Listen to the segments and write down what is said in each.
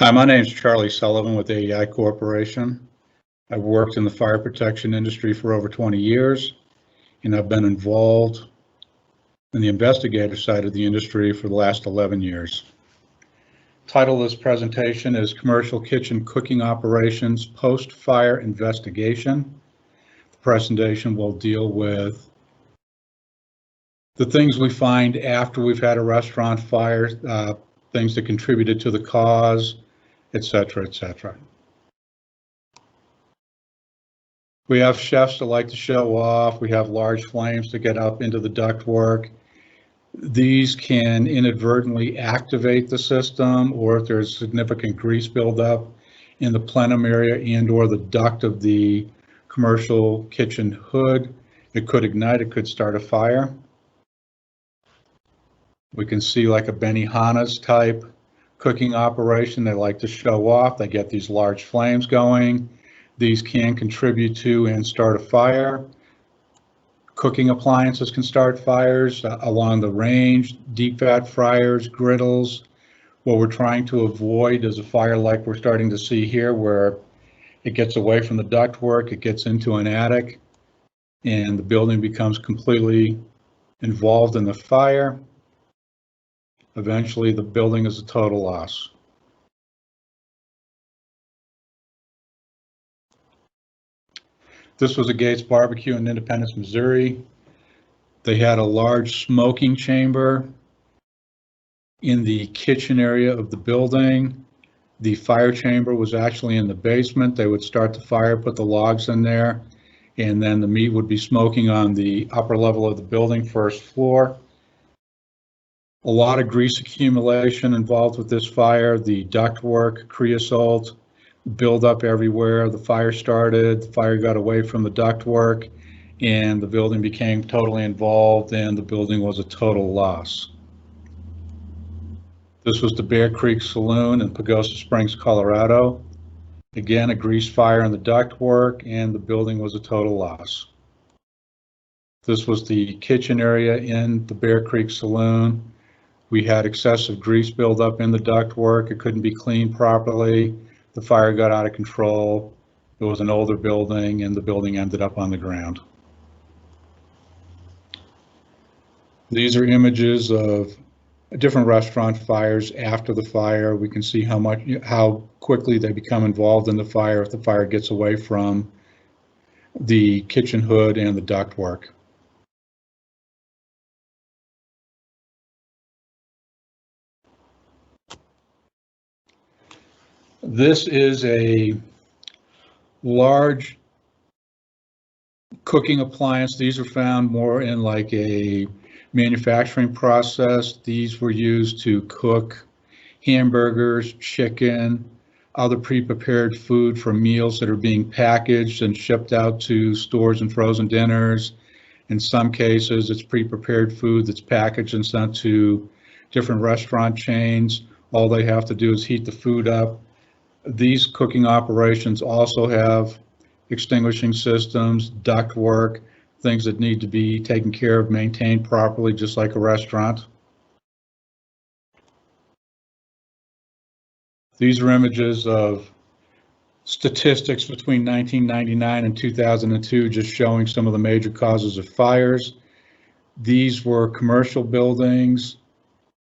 Hi, my name is Charlie Sullivan with AEI Corporation. I've worked in the fire protection industry for over 20 years, and I've been involved in the investigator side of the industry for the last 11 years. Title of this presentation is Commercial Kitchen Cooking Operations Post-Fire Investigation. The presentation will deal with the things we find after we've had a restaurant fire, things that contributed to the cause, etc., etc. We have chefs that like to show off. We have large flames that get up into the ductwork. These can inadvertently activate the system, or if there's significant grease buildup in the plenum area and or the duct of the commercial kitchen hood, it could ignite, it could start a fire. We can see like a Benihana's type cooking operation. They like to show off. They get these large flames going. These can contribute to and start a fire. Cooking appliances can start fires along the range, deep fat fryers, griddles. What we're trying to avoid is a fire like we're starting to see here, where it gets away from the ductwork, it gets into an attic, and the building becomes completely involved in the fire. Eventually, the building is a total loss. This was a Gates Barbecue in Independence, Missouri. They had a large smoking chamber in the kitchen area of the building. The fire chamber was actually in the basement. They would start the fire, put the logs in there, and then the meat would be smoking on the upper level of the building, first floor. A lot of grease accumulation involved with this fire, the ductwork, creosote, build up everywhere. The fire started, the fire got away from the ductwork, and the building became totally involved, and the building was a total loss. This was the Bear Creek Saloon in Pagosa Springs, Colorado. Again, a grease fire in the ductwork, and the building was a total loss. This was the kitchen area in the Bear Creek Saloon. We had excessive grease buildup in the ductwork. It couldn't be cleaned properly. The fire got out of control. It was an older building, and the building ended up on the ground. These are images of different restaurant fires after the fire. We can see how quickly they become involved in the fire if the fire gets away from the kitchen hood and the ductwork. This is a large cooking appliance. These are found more in like a manufacturing process. These were used to cook hamburgers, chicken, other pre-prepared food for meals that are being packaged and shipped out to stores and frozen dinners. In some cases, it's pre-prepared food that's packaged and sent to different restaurant chains. All they have to do is heat the food up. These cooking operations also have extinguishing systems, ductwork, things that need to be taken care of, maintained properly, just like a restaurant. These are images of statistics between 1999 and 2002, just showing some of the major causes of fires. These were commercial buildings.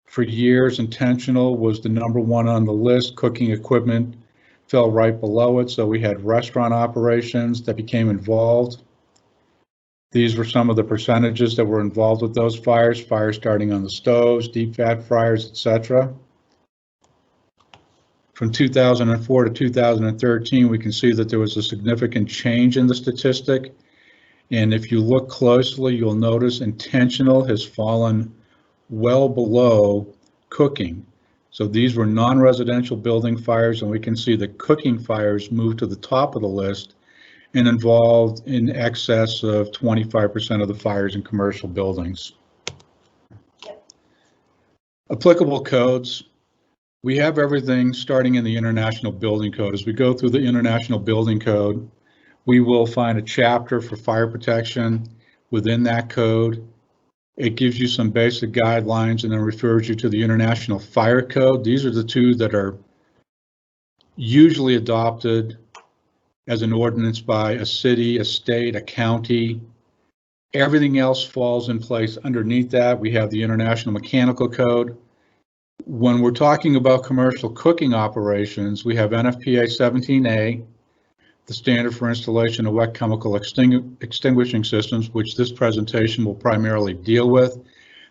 For years, intentional was the #1 on the list. Cooking equipment fell right below it. So we had restaurant operations that became involved. These were some of the percentages that were involved with those fires. Fires starting on the stoves, deep fat fryers, etc. From 2004 to 2013, we can see that there was a significant change in the statistic. And if you look closely, you'll notice intentional has fallen well below cooking. So these were non-residential building fires, and we can see the cooking fires moved to the top of the list and involved in excess of 25% of the fires in commercial buildings. Applicable codes. We have everything starting in the International Building Code. As we go through the International Building Code, we will find a chapter for fire protection within that code. It gives you some basic guidelines and then refers you to the International Fire Code. These are the two that are usually adopted as an ordinance by a city, a state, a county. Everything else falls in place underneath that. We have the International Mechanical Code. When we're talking about commercial cooking operations, we have NFPA 17A, the standard for installation of wet chemical extinguishing systems, which this presentation will primarily deal with.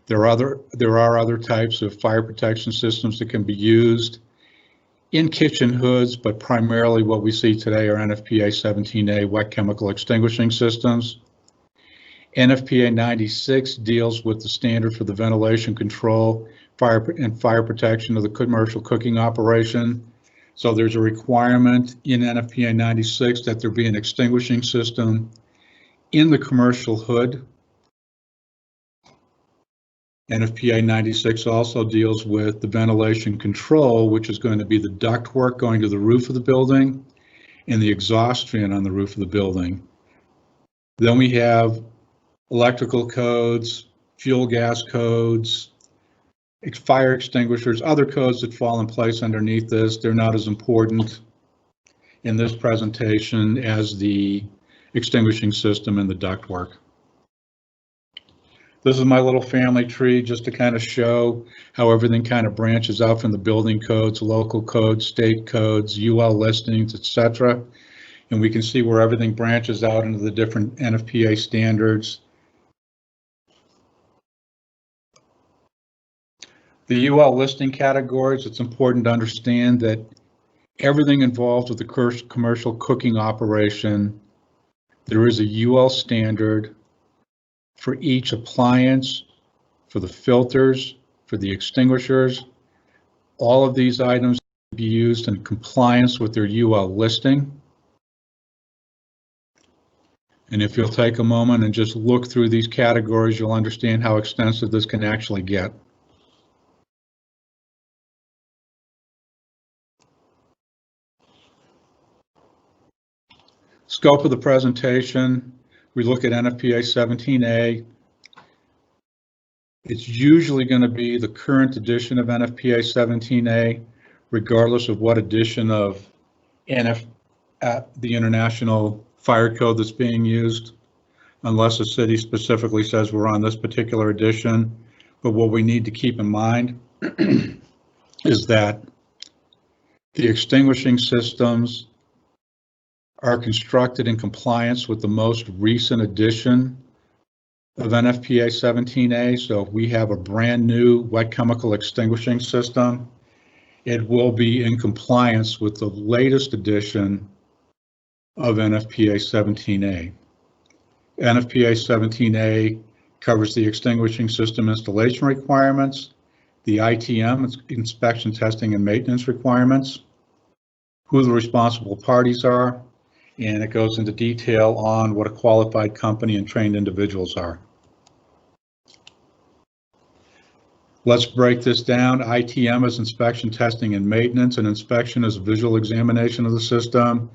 There are other types of fire protection systems that can be used in kitchen hoods, but primarily what we see today are NFPA 17A wet chemical extinguishing systems. NFPA 96 deals with the standard for the ventilation control, fire protection of the commercial cooking operation. So there's a requirement in NFPA 96 that there be an extinguishing system in the commercial hood. NFPA 96 also deals with the ventilation control, which is going to be the ductwork going to the roof of the building and the exhaust fan on the roof of the building. Then we have electrical codes, fuel gas codes, fire extinguishers, other codes that fall in place underneath this. They're not as important in this presentation as the extinguishing system and the ductwork. This is my little family tree just to kind of show how everything kind of branches out from the building codes, local codes, state codes, UL listings, etc. And we can see where everything branches out into the different NFPA standards. The UL listing categories, it's important to understand that everything involved with the commercial cooking operation, there is a UL standard for each appliance, for the filters, for the extinguishers. All of these items can be used in compliance with their UL listing. And if you'll take a moment and just look through these categories, you'll understand how extensive this can actually get. Scope of the presentation, we look at NFPA 17A. It's usually going to be the current edition of NFPA 17A, regardless of what edition of the International Fire Code that's being used, unless the city specifically says we're on this particular edition. But what we need to keep in mind is that the extinguishing systems are constructed in compliance with the most recent edition of NFPA 17A. So if we have a brand new wet chemical extinguishing system, it will be in compliance with the latest edition of NFPA 17A. NFPA 17A covers the extinguishing system installation requirements, the ITM, inspection, testing, and maintenance requirements, who the responsible parties are, and it goes into detail on what a qualified company and trained individuals are. Let's break this down. ITM is inspection, testing, and maintenance, and inspection is a visual examination of the system.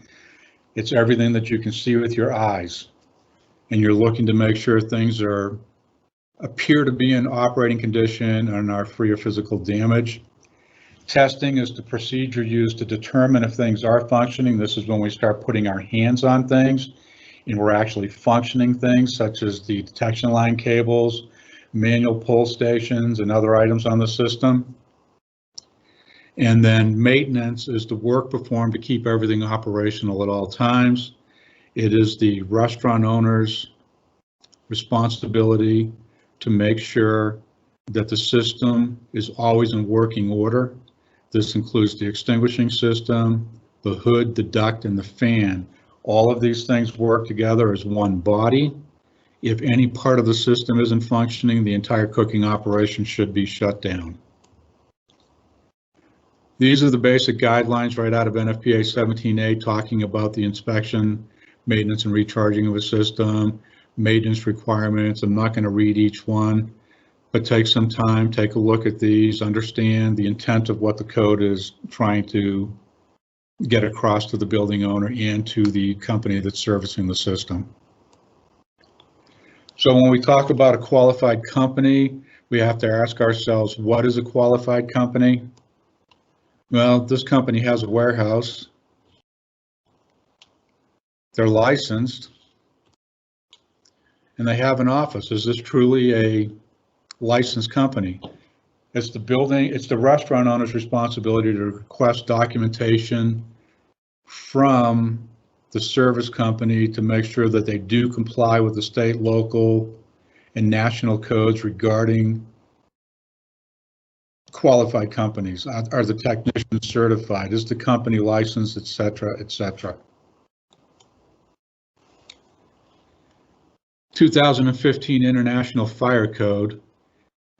It's everything that you can see with your eyes, and you're looking to make sure things appear to be in operating condition and are free of physical damage. Testing is the procedure used to determine if things are functioning. This is when we start putting our hands on things and we're actually functioning things, such as the detection line cables, manual pull stations, and other items on the system. And then maintenance is the work performed to keep everything operational at all times. It is the restaurant owner's responsibility to make sure that the system is always in working order. This includes the extinguishing system, the hood, the duct, and the fan. All of these things work together as one body. If any part of the system isn't functioning, the entire cooking operation should be shut down. These are the basic guidelines right out of NFPA 17A, talking about the inspection, maintenance, and recharging of a system, maintenance requirements. I'm not going to read each one, but take some time, take a look at these, understand the intent of what the code is trying to get across to the building owner and to the company that's servicing the system. So when we talk about a qualified company, we have to ask ourselves, what is a qualified company? Well, this company has a warehouse. They're licensed, and they have an office. Is this truly a licensed company? It's the restaurant owner's responsibility to request documentation from the service company to make sure that they do comply with the state, local, and national codes regarding qualified companies. Are the technicians certified? Is the company licensed, et cetera, et cetera. 2015 International Fire Code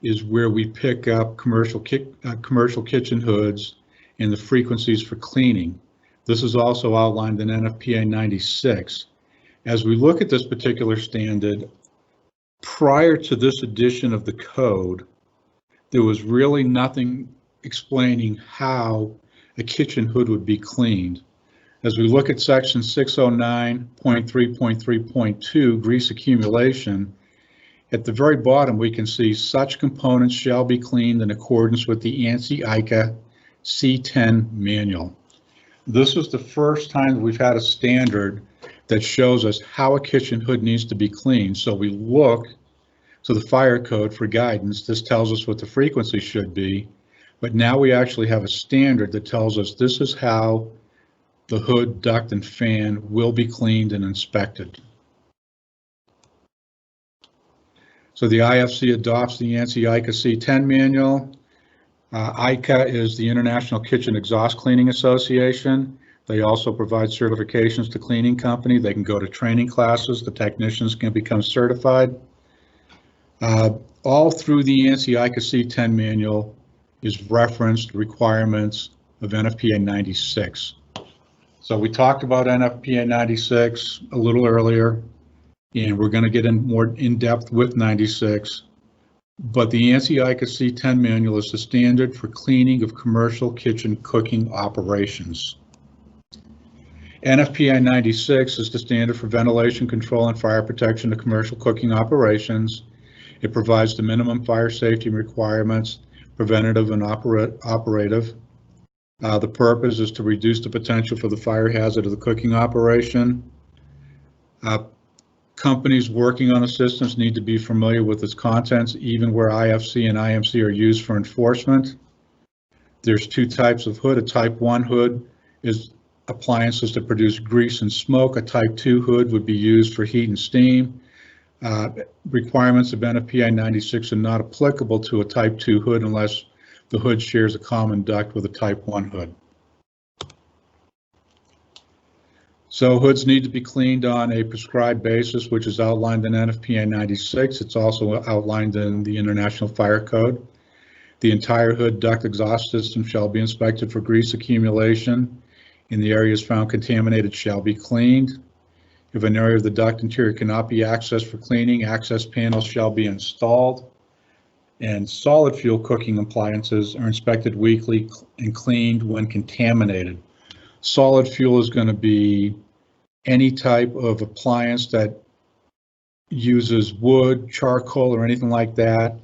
is where we pick up commercial kitchen hoods and the frequencies for cleaning. This is also outlined in NFPA 96. As we look at this particular standard, prior to this edition of the code, there was really nothing explaining how a kitchen hood would be cleaned. As we look at section 609.3.3.2, grease accumulation, at the very bottom, we can see such components shall be cleaned in accordance with the AASI C10 manual. This is the first time we've had a standard that shows us how a kitchen hood needs to be cleaned. So we look to the fire code for guidance. This tells us what the frequency should be, but now we actually have a standard that tells us this is how the hood, duct, and fan will be cleaned and inspected. So the IFC adopts the ANSI ICA C10 manual. ICA is the International Kitchen Exhaust Cleaning Association. They also provide certifications to cleaning company. They can go to training classes. The technicians can become certified. All through the ANSI ICA C10 manual is referenced requirements of NFPA 96. So we talked about NFPA 96 a little earlier, and we're going to get in more in depth with 96. But the ANSI ICA C10 manual is the standard for cleaning of commercial kitchen cooking operations. NFPA 96 is the standard for ventilation control and fire protection of commercial cooking operations. It provides the minimum fire safety requirements, preventative and operative. The purpose is to reduce the potential for the fire hazard of the cooking operation. Companies working on the systems need to be familiar with its contents, even where IFC and IMC are used for enforcement. There's two types of hood. A type 1 hood is appliances that produce grease and smoke. A type 2 hood would be used for heat and steam. Requirements of NFPA 96 are not applicable to a type 2 hood unless the hood shares a common duct with a type 1 hood. So hoods need to be cleaned on a prescribed basis, which is outlined in NFPA 96. It's also outlined in the International Fire Code. The entire hood duct exhaust system shall be inspected for grease accumulation. In the areas found contaminated shall be cleaned. If an area of the duct interior cannot be accessed for cleaning, access panels shall be installed. And solid fuel cooking appliances are inspected weekly and cleaned when contaminated. Solid fuel is going to be any type of appliance that uses wood, charcoal, or anything like that.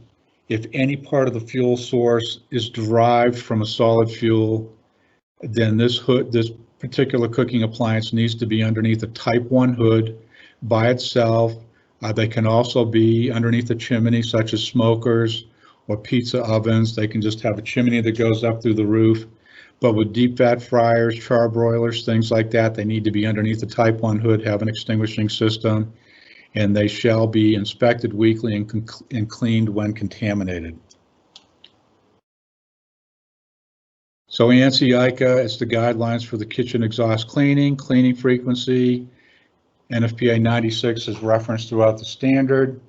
If any part of the fuel source is derived from a solid fuel, then this particular cooking appliance needs to be underneath a type 1 hood by itself. They can also be underneath a chimney, such as smokers or pizza ovens. They can just have a chimney that goes up through the roof. But with deep fat fryers, charbroilers, things like that, they need to be underneath the type 1 hood, have an extinguishing system, and they shall be inspected weekly and cleaned when contaminated. So ANSI ICA is the guidelines for the kitchen exhaust cleaning frequency. NFPA 96 is referenced throughout the standard.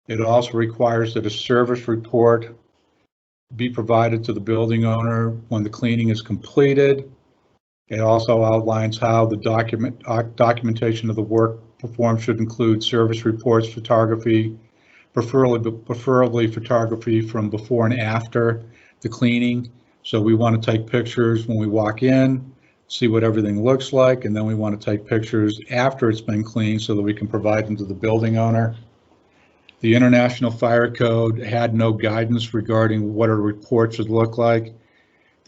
It also requires that a service report be provided to the building owner when the cleaning is completed. It also outlines how the documentation of the work performed should include service reports, photography, preferably photography from before and after the cleaning. So we want to take pictures when we walk in, see what everything looks like, and then we want to take pictures after it's been cleaned so that we can provide them to the building owner. The International Fire Code had no guidance regarding what a report should look like.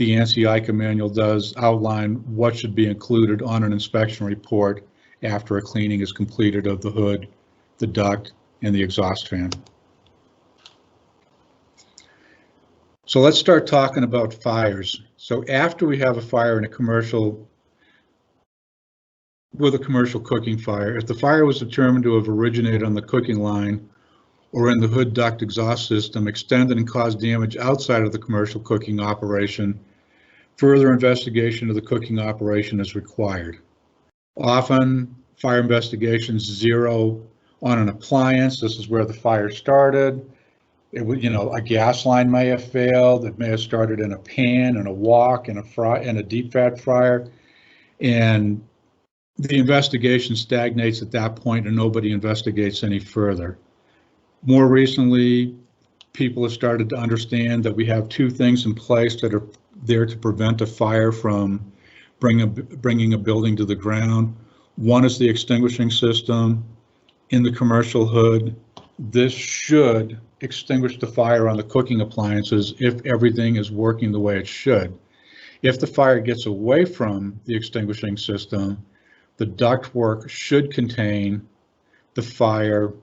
the ANSI ICA manual does outline what should be included on an inspection report after a cleaning is completed of the hood, the duct, and the exhaust fan. So let's start talking about fires. So after we have a fire in a commercial, with a commercial cooking fire, if the fire was determined to have originated on the cooking line or in the hood duct exhaust system, extended and caused damage outside of the commercial cooking operation, further investigation of the cooking operation is required. Often, fire investigations zero on an appliance. This is where the fire started. It would, a gas line may have failed. It may have started in a pan, in a wok, in a deep fat fryer, and the investigation stagnates at that point, and nobody investigates any further. More recently, people have started to understand that we have two things in place that are there to prevent a fire from bringing a building to the ground. One is the extinguishing system in the commercial hood. This should extinguish the fire on the cooking appliances if everything is working the way it should. If the fire gets away from the extinguishing system, the ductwork should contain the fire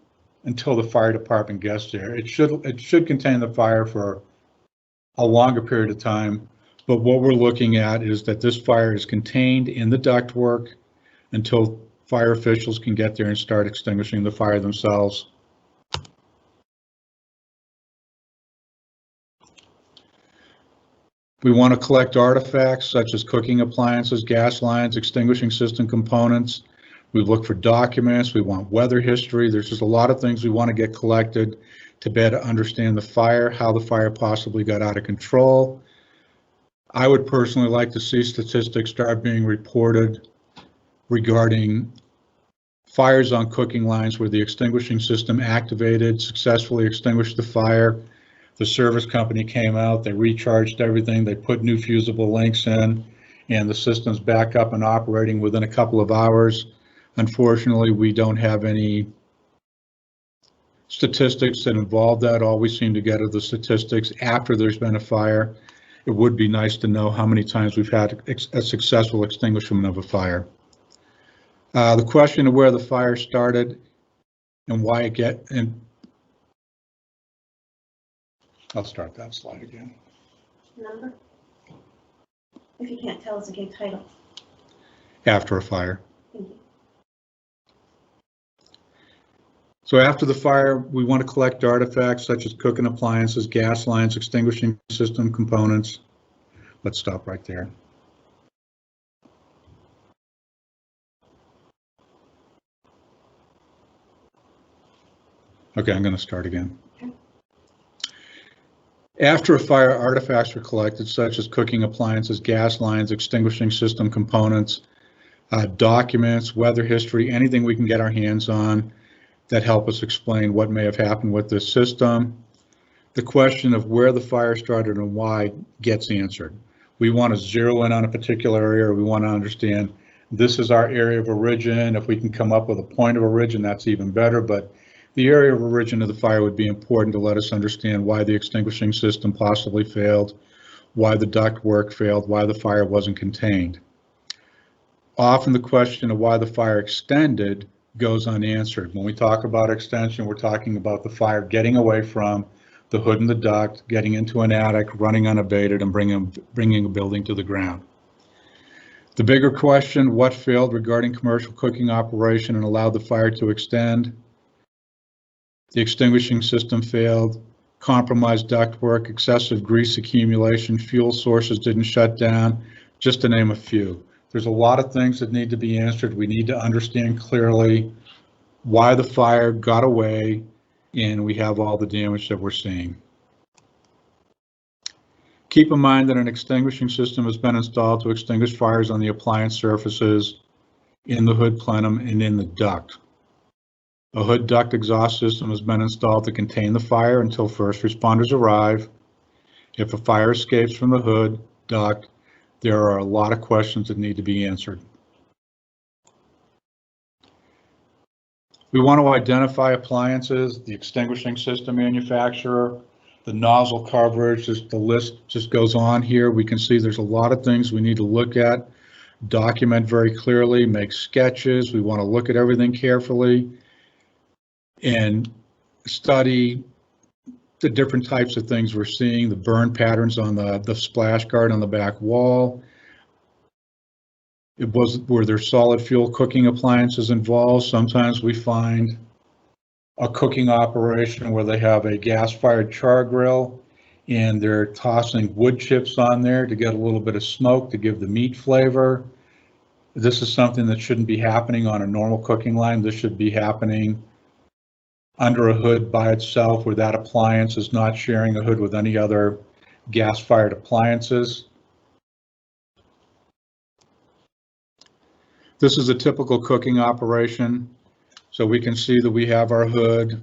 until the fire department gets there. It should contain the fire for a longer period of time, but what we're looking at is that this fire is contained in the ductwork until fire officials can get there and start extinguishing the fire themselves. We want to collect artifacts such as cooking appliances, gas lines, extinguishing system components. We look for documents. We want weather history. There's just a lot of things we want to get collected to better understand the fire, how the fire possibly got out of control. I would personally like to see statistics start being reported regarding fires on cooking lines where the extinguishing system activated, successfully extinguished the fire. The service company came out, they recharged everything, they put new fusible links in, and the system's back up and operating within a couple of hours. Unfortunately, we don't have any statistics that involve that. All we seem to get are the statistics after there's been a fire. It would be nice to know how many times we've had a successful extinguishment of a fire. The question of where the fire started and why it I'll start that slide again. Number? If you can't tell us, again, title. After a fire. Thank you. So after the fire, we want to collect artifacts such as cooking appliances, gas lines, extinguishing system components. Let's stop right there. Okay, I'm going to start again. After a fire, artifacts are collected such as cooking appliances, gas lines, extinguishing system components, documents, weather history, anything we can get our hands on that help us explain what may have happened with this system. The question of where the fire started and why gets answered. We want to zero in on a particular area. We want to understand this is our area of origin. If we can come up with a point of origin, that's even better, but the area of origin of the fire would be important to let us understand why the extinguishing system possibly failed, why the ductwork failed, why the fire wasn't contained. Often the question of why the fire extended goes unanswered. When we talk about extension, we're talking about the fire getting away from the hood and the duct, getting into an attic, running unabated, and bringing a building to the ground. The bigger question, what failed regarding commercial cooking operation and allowed the fire to extend? The extinguishing system failed, compromised ductwork, excessive grease accumulation, fuel sources didn't shut down, just to name a few. There's a lot of things that need to be answered. We need to understand clearly why the fire got away, and we have all the damage that we're seeing. Keep in mind that an extinguishing system has been installed to extinguish fires on the appliance surfaces, in the hood plenum, and in the duct. A hood duct exhaust system has been installed to contain the fire until first responders arrive. If a fire escapes from the hood duct, there are a lot of questions that need to be answered. We want to identify appliances, the extinguishing system manufacturer, the nozzle coverage, just the list just goes on here. We can see there's a lot of things we need to look at, document very clearly, make sketches. We want to look at everything carefully and study the different types of things we're seeing, the burn patterns on the splash guard on the back wall. Were there solid fuel cooking appliances involved? Sometimes we find a cooking operation where they have a gas-fired char grill and they're tossing wood chips on there to get a little bit of smoke to give the meat flavor. This is something that shouldn't be happening on a normal cooking line. This should be happening under a hood by itself, where that appliance is not sharing a hood with any other gas-fired appliances. This is a typical cooking operation. So we can see that we have our hood,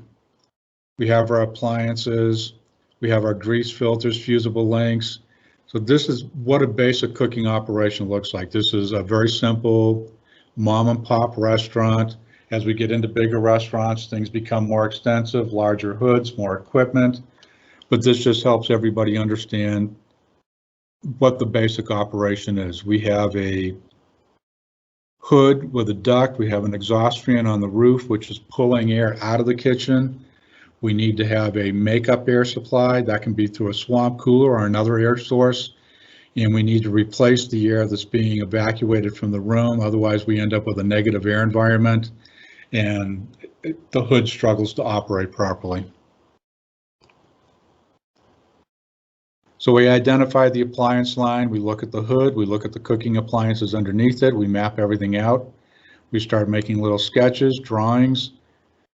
we have our appliances, we have our grease filters, fusible links. So this is what a basic cooking operation looks like. This is a very simple mom and pop restaurant. As we get into bigger restaurants, things become more extensive, larger hoods, more equipment. But this just helps everybody understand what the basic operation is. We have a hood with a duct. We have an exhaust fan on the roof, which is pulling air out of the kitchen. We need to have a makeup air supply. That can be through a swamp cooler or another air source. And we need to replace the air that's being evacuated from the room. Otherwise, we end up with a negative air environment and the hood struggles to operate properly. So we identify the appliance line, we look at the hood, we look at the cooking appliances underneath it, we map everything out. We start making little sketches, drawings,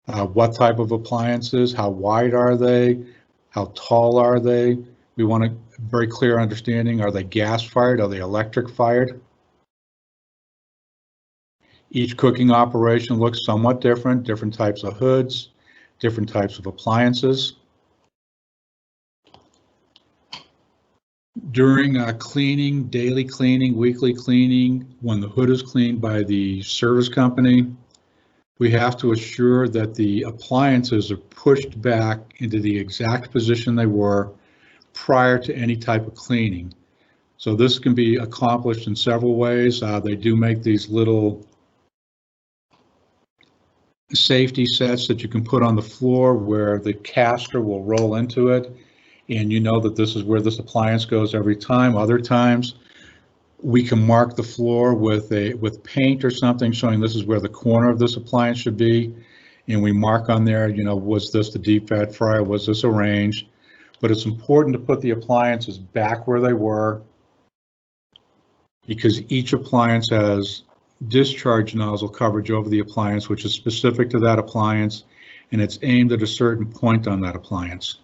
what type of appliances, how wide are they, how tall are they. We want a very clear understanding, are they gas fired, are they electric fired? Each cooking operation looks somewhat different, different types of hoods, different types of appliances. During cleaning, daily cleaning, weekly cleaning, when the hood is cleaned by the service company, we have to assure that the appliances are pushed back into the exact position they were prior to any type of cleaning. So this can be accomplished in several ways. They do make these little safety sets that you can put on the floor where the caster will roll into it, and you know that this is where this appliance goes every time. Other times we can mark the floor with paint or something showing this is where the corner of this appliance should be, and we mark on there, you know, was this the deep fat fryer, was this arranged? But it's important to put the appliances back where they were, because each appliance has discharge nozzle coverage over the appliance, which is specific to that appliance, and it's aimed at a certain point on that appliance.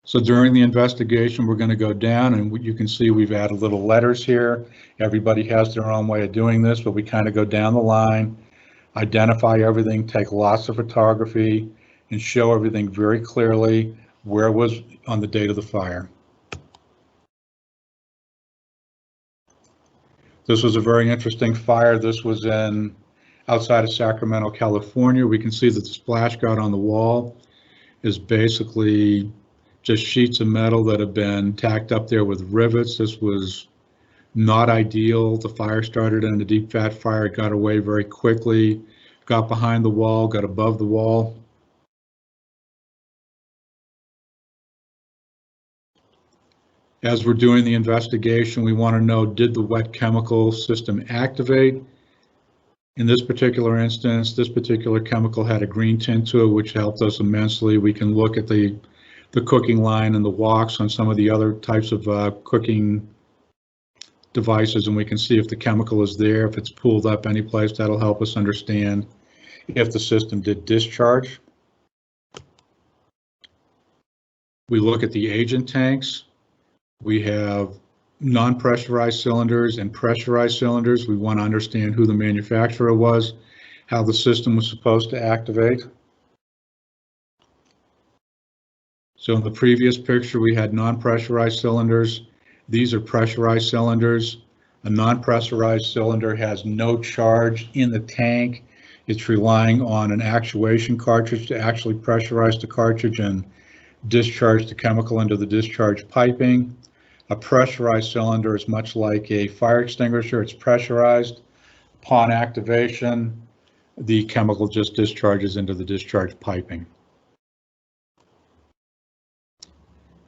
So during the investigation, we're going to go down, and you can see we've added little letters here. Everybody has their own way of doing this, but we kind of go down the line, identify everything, take lots of photography, and show everything very clearly where it was on the date of the fire. This was a very interesting fire. This was outside of Sacramento, California. We can see that the splash guard on the wall is basically just sheets of metal that have been tacked up there with rivets. This was not ideal. The fire started in a deep fat fire. It got away very quickly, got behind the wall, got above the wall. As we're doing the investigation, we want to know, did the wet chemical system activate? In this particular instance, this particular chemical had a green tint to it, which helped us immensely. We can look at the cooking line and the woks on some of the other types of cooking devices, and we can see if the chemical is there, if it's pooled up any place. That'll help us understand if the system did discharge. We look at the agent tanks. We have non-pressurized cylinders and pressurized cylinders. We want to understand who the manufacturer was, how the system was supposed to activate. So in the previous picture, we had non-pressurized cylinders. These are pressurized cylinders. A non-pressurized cylinder has no charge in the tank. It's relying on an actuation cartridge to actually pressurize the cartridge and discharge the chemical into the discharge piping. A pressurized cylinder is much like a fire extinguisher. It's pressurized. Upon activation, the chemical just discharges into the discharge piping.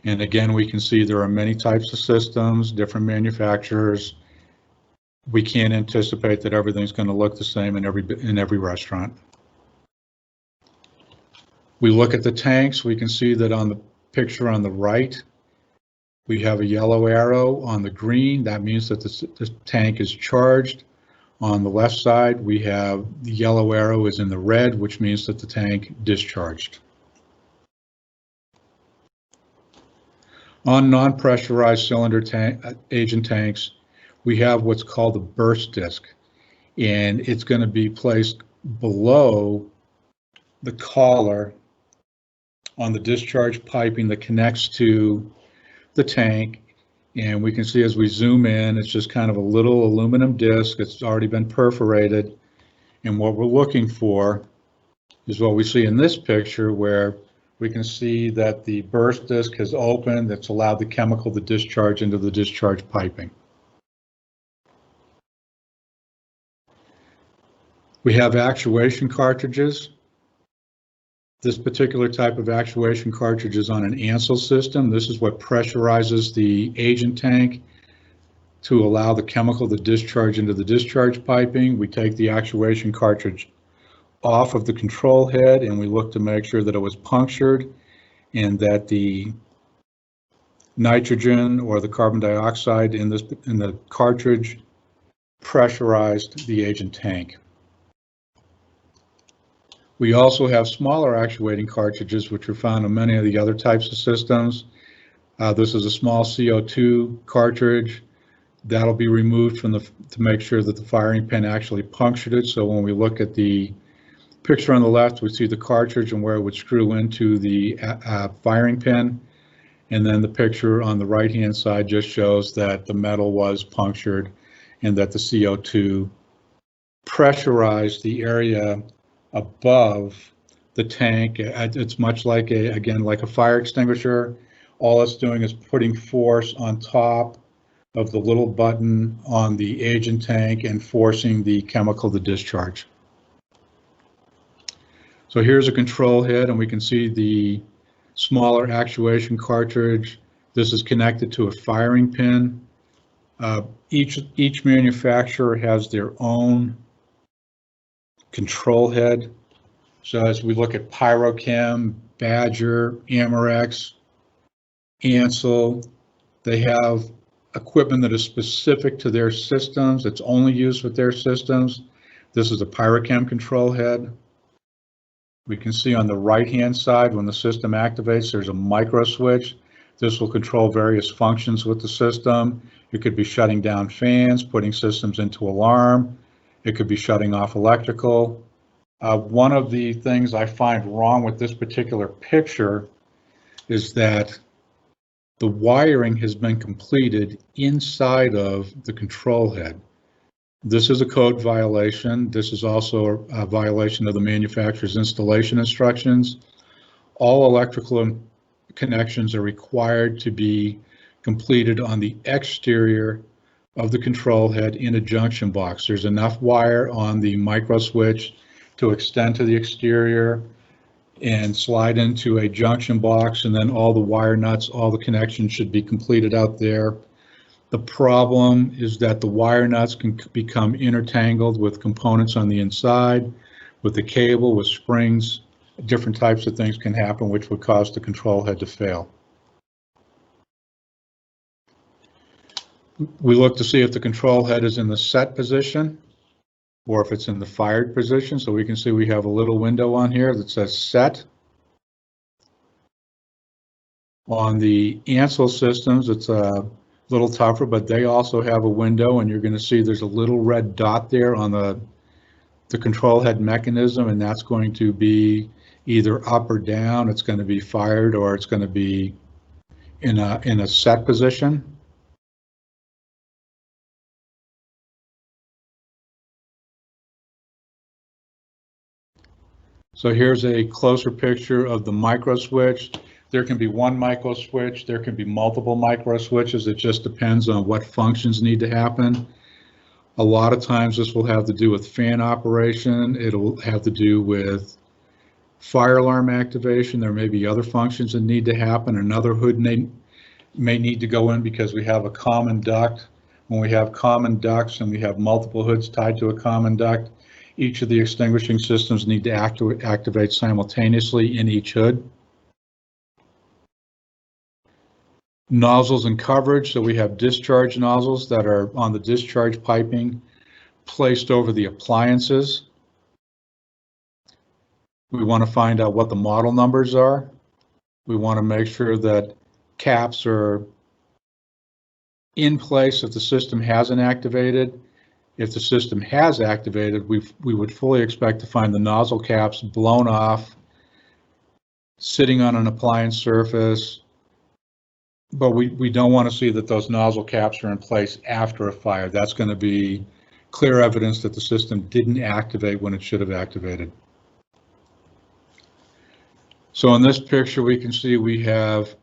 And again, we can see there are many types of systems, different manufacturers. We can't anticipate that everything's going to look the same in every restaurant. We look at the tanks. We can see that on the picture on the right, we have a yellow arrow. On the green, that means that the tank is charged. On the left side, we have the yellow arrow is in the red, which means that the tank discharged. On non-pressurized cylinder agent tanks, we have what's called a burst disc, and it's going to be placed below the collar on the discharge piping that connects to the tank. And we can see as we zoom in, it's just kind of a little aluminum disc. It's already been perforated. And what we're looking for is what we see in this picture, where we can see that the burst disc has opened. That's allowed the chemical to discharge into the discharge piping. We have actuation cartridges. This particular type of actuation cartridge is on an Ansel system. This is what pressurizes the agent tank to allow the chemical to discharge into the discharge piping. We take the actuation cartridge off of the control head and we look to make sure that it was punctured and that the nitrogen or the carbon dioxide in the cartridge pressurized the agent tank. We also have smaller actuating cartridges, which are found in many of the other types of systems. This is a small CO2 cartridge. That'll be removed from to make sure that the firing pin actually punctured it. So when we look at the picture on the left, we see the cartridge and where it would screw into the firing pin. And then the picture on the right-hand side just shows that the metal was punctured and that the CO2 pressurized the area above the tank. It's much like again, like a fire extinguisher. All it's doing is putting force on top of the little button on the agent tank and forcing the chemical to discharge. So here's a control head and we can see the smaller actuation cartridge. This is connected to a firing pin. Each manufacturer has their own control head. So as we look at Pyrochem, Badger, Amerex, Ansel, they have equipment that is specific to their systems. It's only used with their systems. This is a Pyrochem control head. We can see on the right-hand side, when the system activates, there's a Microswitch. This will control various functions with the system. It could be shutting down fans, putting systems into alarm. It could be shutting off electrical. One of the things I find wrong with this particular picture is that the wiring has been completed inside of the control head. This is a code violation. This is also a violation of the manufacturer's installation instructions. All electrical connections are required to be completed on the exterior of the control head in a junction box. There's enough wire on the Microswitch to extend to the exterior and slide into a junction box, and then all the wire nuts, all the connections should be completed out there. The problem is that the wire nuts can become intertangled with components on the inside, with the cable, with springs. Different types of things can happen which would cause the control head to fail. We look to see if the control head is in the set position or if it's in the fired position. So we can see we have a little window on here that says set. On the Ansel systems, it's a little tougher, but they also have a window, and you're going to see there's a little red dot there on the control head mechanism, and that's going to be either up or down. It's going to be fired or it's going to be in a set position. So here's a closer picture of the microswitch. There can be one microswitch, there can be multiple microswitches. It just depends on what functions need to happen. A lot of times this will have to do with fan operation. It'll have to do with fire alarm activation. There may be other functions that need to happen. Another hood may need to go in because we have a common duct. When we have common ducts and we have multiple hoods tied to a common duct, each of the extinguishing systems need to activate simultaneously in each hood. Nozzles and coverage, so we have discharge nozzles that are on the discharge piping placed over the appliances. We want to find out what the model numbers are. We want to make sure that caps are in place if the system hasn't activated. If the system has activated, we would fully expect to find the nozzle caps blown off, sitting on an appliance surface, but we don't want to see that those nozzle caps are in place after a fire. That's going to be clear evidence that the system didn't activate when it should have activated. So in this picture, we can see we have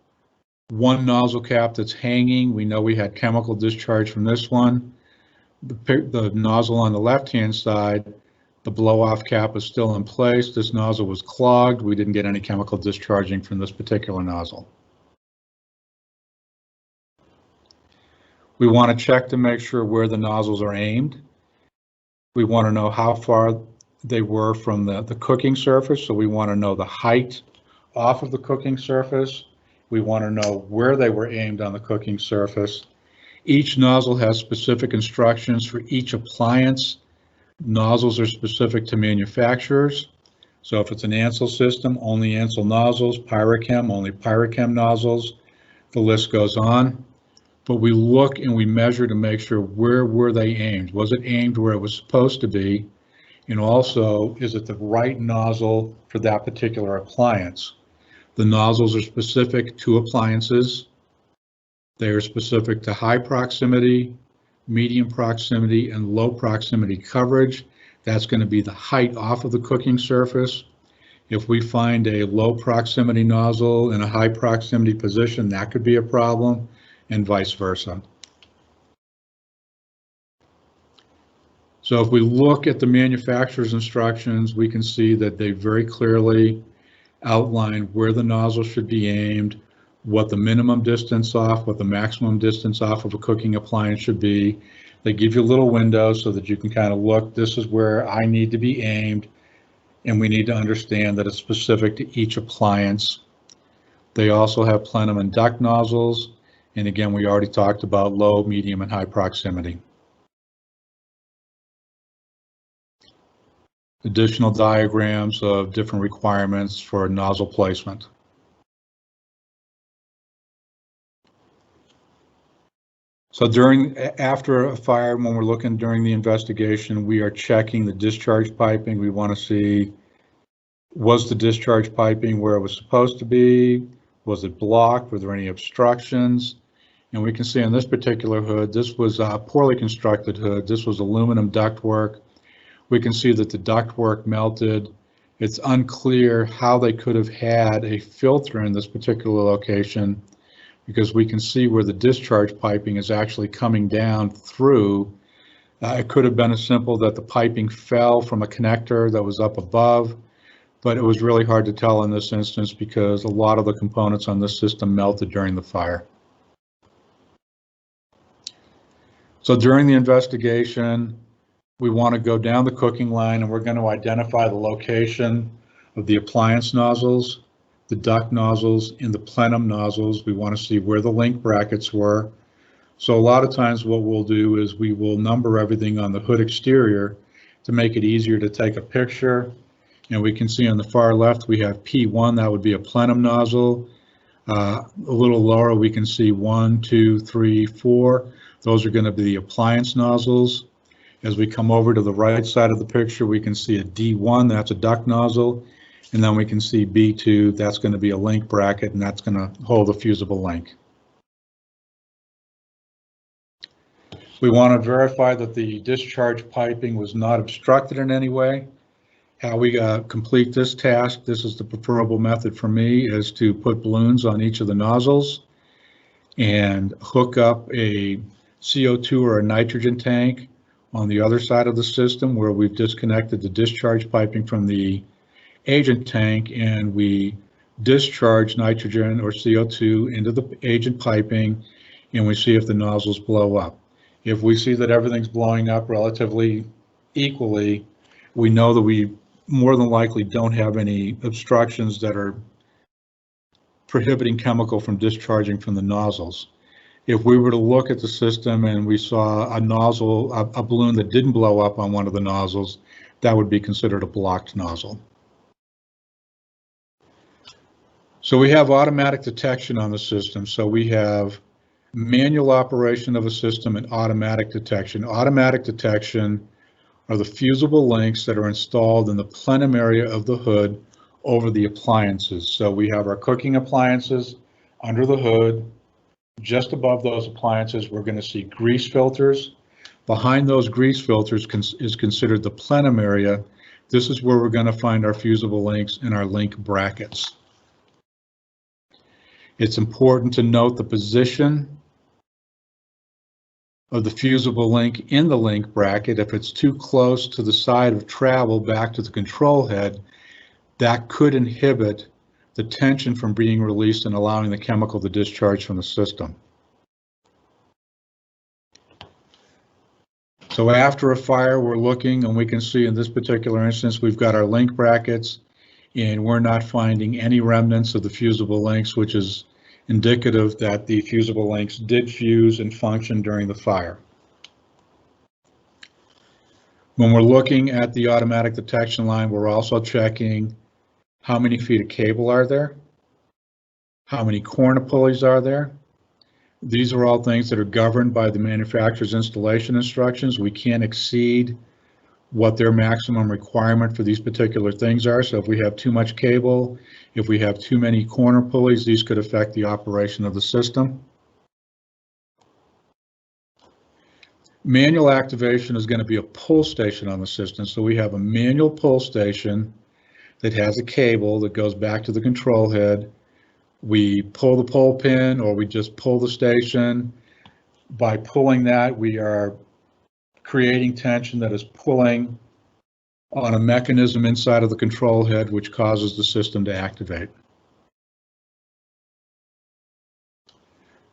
one nozzle cap that's hanging. We know we had chemical discharge from this one. The nozzle on the left-hand side, the blow-off cap is still in place. This nozzle was clogged. We didn't get any chemical discharging from this particular nozzle. We want to check to make sure where the nozzles are aimed. We want to know how far they were from the cooking surface, so we want to know the height off of the cooking surface. We want to know where they were aimed on the cooking surface. Each nozzle has specific instructions for each appliance. Nozzles are specific to manufacturers. So if it's an Ansel system, only Ansel nozzles, Pyrochem, only Pyrochem nozzles. The list goes on. But we look and we measure to make sure where were they aimed? Was it aimed where it was supposed to be? And also, is it the right nozzle for that particular appliance? The nozzles are specific to appliances. They are specific to high proximity, medium proximity, and low proximity coverage. That's going to be the height off of the cooking surface. If we find a low proximity nozzle in a high proximity position, that could be a problem, and vice versa. So if we look at the manufacturer's instructions, we can see that they very clearly outline where the nozzle should be aimed, what the minimum distance off, what the maximum distance off of a cooking appliance should be. They give you a little window so that you can kind of look, this is where I need to be aimed, and we need to understand that it's specific to each appliance. They also have plenum and duct nozzles, and again, we already talked about low, medium, and high proximity. Additional diagrams of different requirements for nozzle placement. So after a fire, when we're looking during the investigation, we are checking the discharge piping. We want to see, was the discharge piping where it was supposed to be? Was it blocked? Were there any obstructions? And we can see on this particular hood, this was a poorly constructed hood. This was aluminum ductwork. We can see that the ductwork melted. It's unclear how they could have had a filter in this particular location, because we can see where the discharge piping is actually coming down through. It could have been as simple that the piping fell from a connector that was up above, but it was really hard to tell in this instance because a lot of the components on this system melted during the fire. So during the investigation, we want to go down the cooking line and we're going to identify the location of the appliance nozzles, the duct nozzles, and the plenum nozzles. We want to see where the link brackets were. So a lot of times what we'll do is we will number everything on the hood exterior to make it easier to take a picture. And we can see on the far left we have P1, that would be a plenum nozzle. A little lower we can see 1, 2, 3, 4. Those are going to be the appliance nozzles. As we come over to the right side of the picture, we can see a D1, that's a duct nozzle. And then we can see B2, that's going to be a link bracket, and that's going to hold a fusible link. We want to verify that the discharge piping was not obstructed in any way. How we complete this task, this is the preferable method for me, is to put balloons on each of the nozzles and hook up a CO2 or a nitrogen tank on the other side of the system where we've disconnected the discharge piping from the agent tank, and we discharge nitrogen or CO2 into the agent piping, and we see if the nozzles blow up. If we see that everything's blowing up relatively equally, we know that we more than likely don't have any obstructions that are prohibiting chemical from discharging from the nozzles. If we were to look at the system and we saw a nozzle, a balloon that didn't blow up on one of the nozzles, that would be considered a blocked nozzle. So we have automatic detection on the system. So we have manual operation of a system and automatic detection. Automatic detection are the fusible links that are installed in the plenum area of the hood over the appliances. So we have our cooking appliances under the hood. Just above those appliances, we're going to see grease filters. Behind those grease filters is considered the plenum area. This is where we're going to find our fusible links and our link brackets. It's important to note the position of the fusible link in the link bracket. If it's too close to the side of travel back to the control head, that could inhibit the tension from being released and allowing the chemical to discharge from the system. So after a fire, we're looking, and we can see in this particular instance, we've got our link brackets, and we're not finding any remnants of the fusible links, which is indicative that the fusible links did fuse and function during the fire. When we're looking at the automatic detection line, we're also checking how many feet of cable are there, how many corner pulleys are there. These are all things that are governed by the manufacturer's installation instructions. We can't exceed what their maximum requirement for these particular things are. So if we have too much cable, if we have too many corner pulleys, these could affect the operation of the system. Manual activation is going to be a pull station on the system. So we have a manual pull station that has a cable that goes back to the control head. We pull the pull pin, or we just pull the station. By pulling that, we are creating tension that is pulling on a mechanism inside of the control head, which causes the system to activate.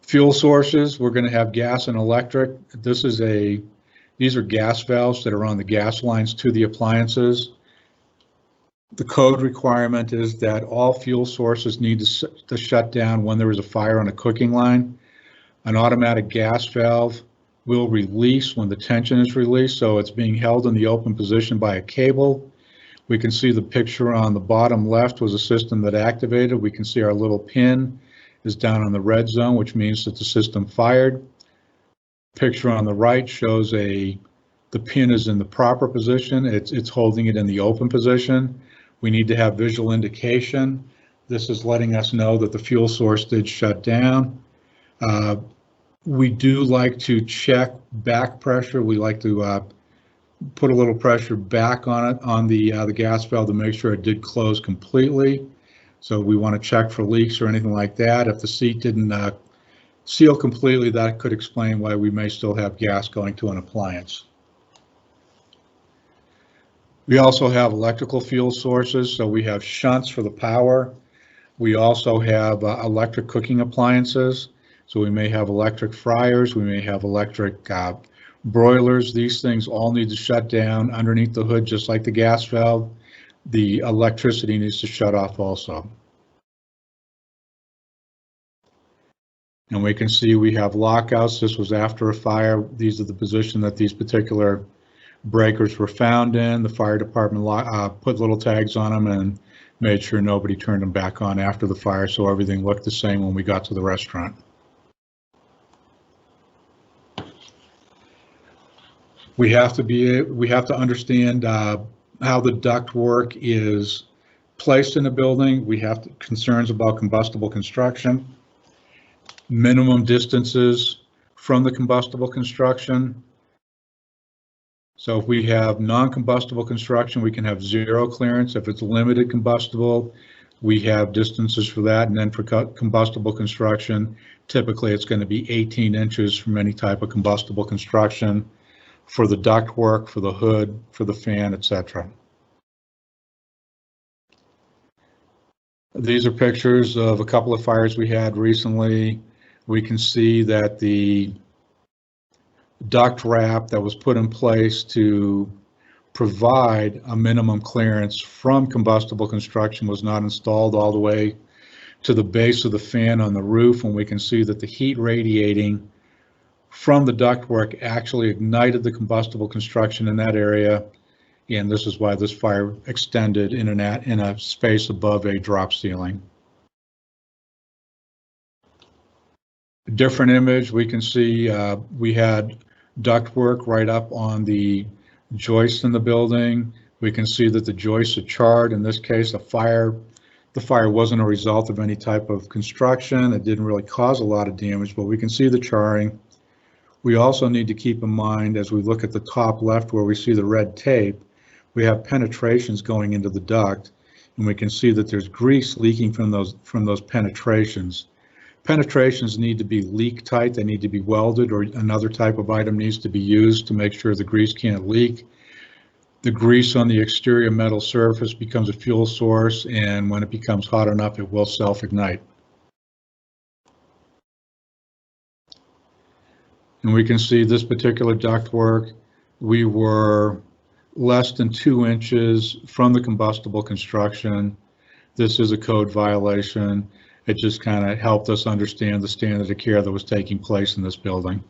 Fuel sources, we're going to have gas and electric. These are gas valves that are on the gas lines to the appliances. The code requirement is that all fuel sources need to shut down when there is a fire on a cooking line. An automatic gas valve will release when the tension is released, so it's being held in the open position by a cable. We can see the picture on the bottom left was a system that activated. We can see our little pin is down on the red zone, which means that the system fired. Picture on the right shows the pin is in the proper position. It's holding it in the open position. We need to have visual indication. This is letting us know that the fuel source did shut down. We do like to check back pressure. We like to put a little pressure back on it, on the gas valve, to make sure it did close completely. So we want to check for leaks or anything like that. If the seat didn't seal completely, that could explain why we may still have gas going to an appliance. We also have electrical fuel sources, so we have shunts for the power. We also have electric cooking appliances. So we may have electric fryers, we may have electric broilers. These things all need to shut down underneath the hood, just like the gas valve. The electricity needs to shut off also. And we can see we have lockouts. This was after a fire. These are the position that these particular breakers were found in. The fire department put little tags on them and made sure nobody turned them back on after the fire, so everything looked the same when we got to the restaurant. We have to understand how the ductwork is placed in a building. We have concerns about combustible construction, minimum distances from the combustible construction. So if we have non-combustible construction, we can have 0 clearance. If it's limited combustible, we have distances for that. And then for combustible construction, typically it's going to be 18 inches from any type of combustible construction for the ductwork, for the hood, for the fan, etc. These are pictures of a couple of fires we had recently. We can see that the duct wrap that was put in place to provide a minimum clearance from combustible construction was not installed all the way to the base of the fan on the roof, and we can see that the heat radiating from the ductwork actually ignited the combustible construction in that area, and this is why this fire extended in a space above a drop ceiling. A different image, we can see we had ductwork right up on the joists in the building. We can see that the joists are charred. In this case, the fire wasn't a result of any type of construction. It didn't really cause a lot of damage, but we can see the charring. We also need to keep in mind, as we look at the top left where we see the red tape, we have penetrations going into the duct, and we can see that there's grease leaking from those penetrations. Penetrations need to be leak tight, they need to be welded, or another type of item needs to be used to make sure the grease can't leak. The grease on the exterior metal surface becomes a fuel source, and when it becomes hot enough, it will self-ignite. And we can see this particular ductwork, we were less than 2 inches from the combustible construction. This is a code violation. It just kind of helped us understand the standard of care that was taking place in this building.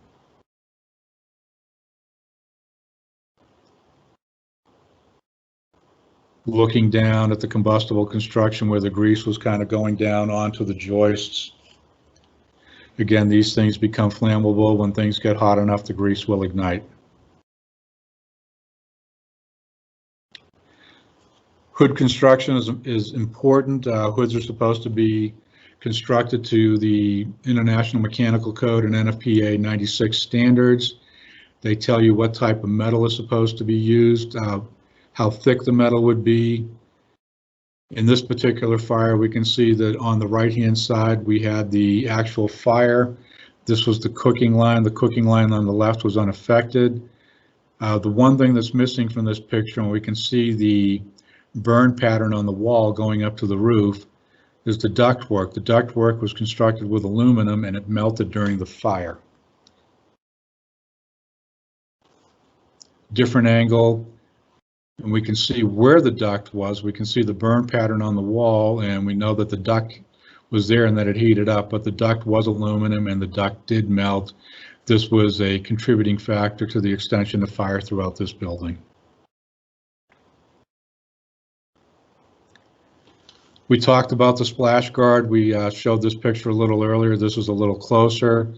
Looking down at the combustible construction where the grease was kind of going down onto the joists. Again, these things become flammable. When things get hot enough, the grease will ignite. Hood construction is important. Hoods are supposed to be constructed to the International Mechanical Code and NFPA 96 standards. They tell you what type of metal is supposed to be used, how thick the metal would be. In this particular fire, we can see that on the right-hand side, we had the actual fire. This was the cooking line. The cooking line on the left was unaffected. The one thing that's missing from this picture, and we can see the burn pattern on the wall going up to the roof, is the ductwork. The ductwork was constructed with aluminum and it melted during the fire. Different angle, and we can see where the duct was. We can see the burn pattern on the wall, and we know that the duct was there and that it heated up, but the duct was aluminum and the duct did melt. This was a contributing factor to the extension of fire throughout this building. We talked about the splash guard. We showed this picture a little earlier. This was a little closer.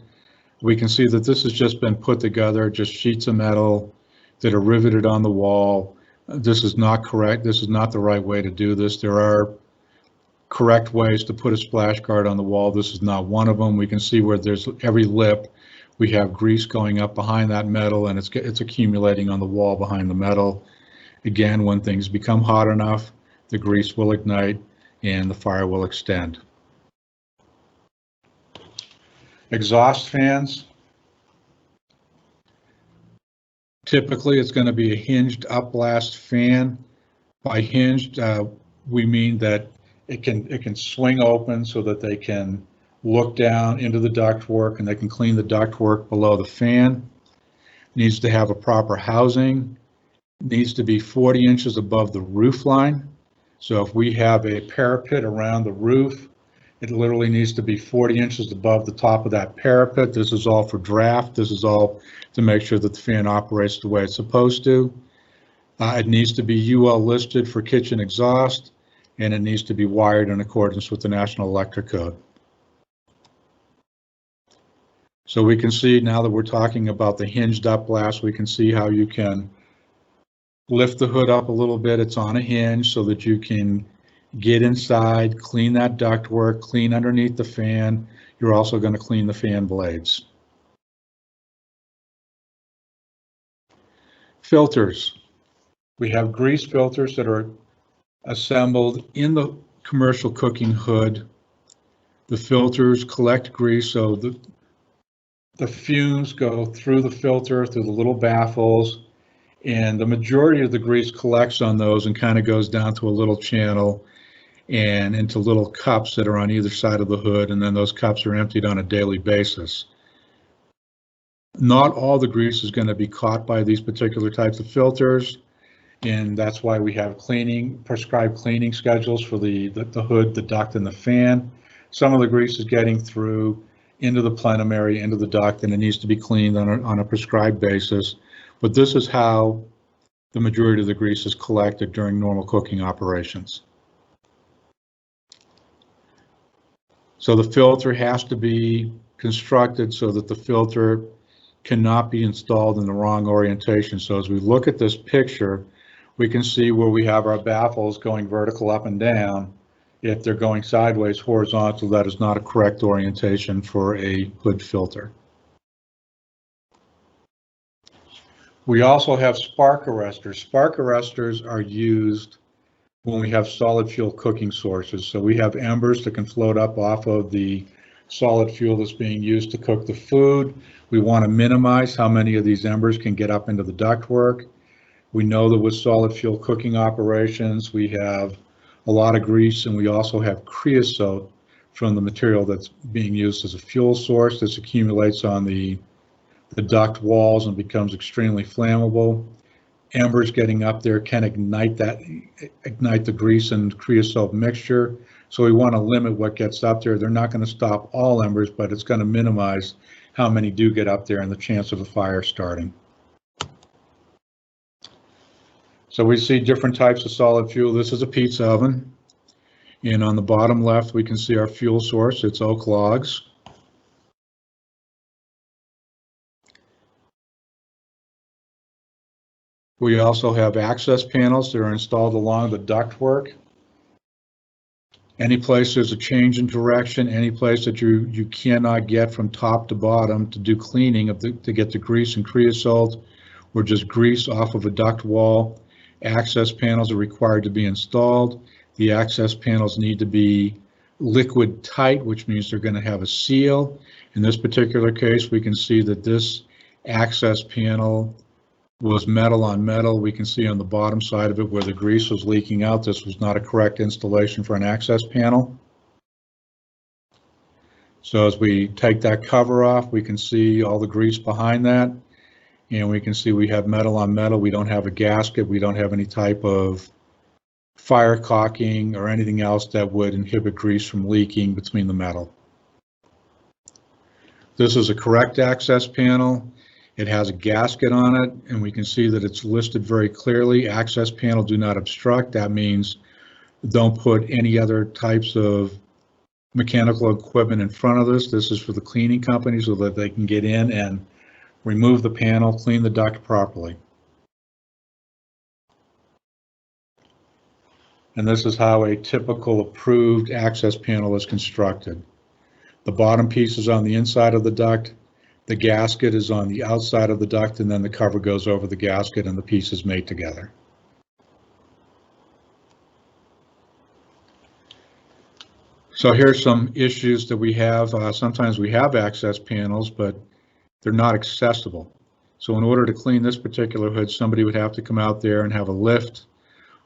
We can see that this has just been put together, just sheets of metal that are riveted on the wall. This is not correct. This is not the right way to do this. There are correct ways to put a splash guard on the wall. This is not one of them. We can see where there's every lip. We have grease going up behind that metal, and it's accumulating on the wall behind the metal. Again, when things become hot enough, the grease will ignite and the fire will extend. Exhaust fans. Typically, it's going to be a hinged upblast fan. By hinged, we mean that it can swing open so that they can look down into the ductwork and they can clean the ductwork below the fan. Needs to have a proper housing. Needs to be 40 inches above the roof line. So if we have a parapet around the roof, it literally needs to be 40 inches above the top of that parapet. This is all for draft. This is all to make sure that the fan operates the way it's supposed to. It needs to be UL listed for kitchen exhaust, and it needs to be wired in accordance with the National Electric Code. So we can see now that we're talking about the hinged up blast, we can see how you can lift the hood up a little bit. It's on a hinge so that you can get inside, clean that ductwork, clean underneath the fan. You're also going to clean the fan blades. Filters. We have grease filters that are assembled in the commercial cooking hood. The filters collect grease, so the fumes go through the filter, through the little baffles, and the majority of the grease collects on those and kind of goes down to a little channel and into little cups that are on either side of the hood, and then those cups are emptied on a daily basis. Not all the grease is going to be caught by these particular types of filters, and that's why we have prescribed cleaning schedules for the hood, the duct, and the fan. Some of the grease is getting through into the plenum area, into the duct, and it needs to be cleaned on a prescribed basis. But this is how the majority of the grease is collected during normal cooking operations. So the filter has to be constructed so that the filter cannot be installed in the wrong orientation. So as we look at this picture, we can see where we have our baffles going vertical up and down. If they're going sideways horizontal, that is not a correct orientation for a hood filter. We also have spark arresters. Spark arresters are used when we have solid fuel cooking sources. So we have embers that can float up off of the solid fuel that's being used to cook the food. We want to minimize how many of these embers can get up into the ductwork. We know that with solid fuel cooking operations, we have a lot of grease, and we also have creosote from the material that's being used as a fuel source. This accumulates on the duct walls and becomes extremely flammable. Embers getting up there can ignite the grease and creosote mixture. So we want to limit what gets up there. They're not going to stop all embers, but it's going to minimize how many do get up there and the chance of a fire starting. So we see different types of solid fuel. This is a pizza oven. And on the bottom left, we can see our fuel source. It's oak logs. We also have access panels that are installed along the ductwork. Any place there's a change in direction, any place that you cannot get from top to bottom to do cleaning to get the grease and creosote or just grease off of a duct wall, access panels are required to be installed. The access panels need to be liquid tight, which means they're going to have a seal. In this particular case, we can see that this access panel was metal on metal. We can see on the bottom side of it where the grease was leaking out. This was not a correct installation for an access panel. So as we take that cover off, we can see all the grease behind that. And we can see we have metal on metal. We don't have a gasket. We don't have any type of fire caulking or anything else that would inhibit grease from leaking between the metal. This is a correct access panel. It has a gasket on it, and we can see that it's listed very clearly. Access panel, do not obstruct. That means don't put any other types of mechanical equipment in front of this. This is for the cleaning company so that they can get in and remove the panel, clean the duct properly. And this is how a typical approved access panel is constructed. The bottom piece is on the inside of the duct, the gasket is on the outside of the duct, and then the cover goes over the gasket and the piece is made together. So here's some issues that we have. Sometimes we have access panels, but they're not accessible. So in order to clean this particular hood, somebody would have to come out there and have a lift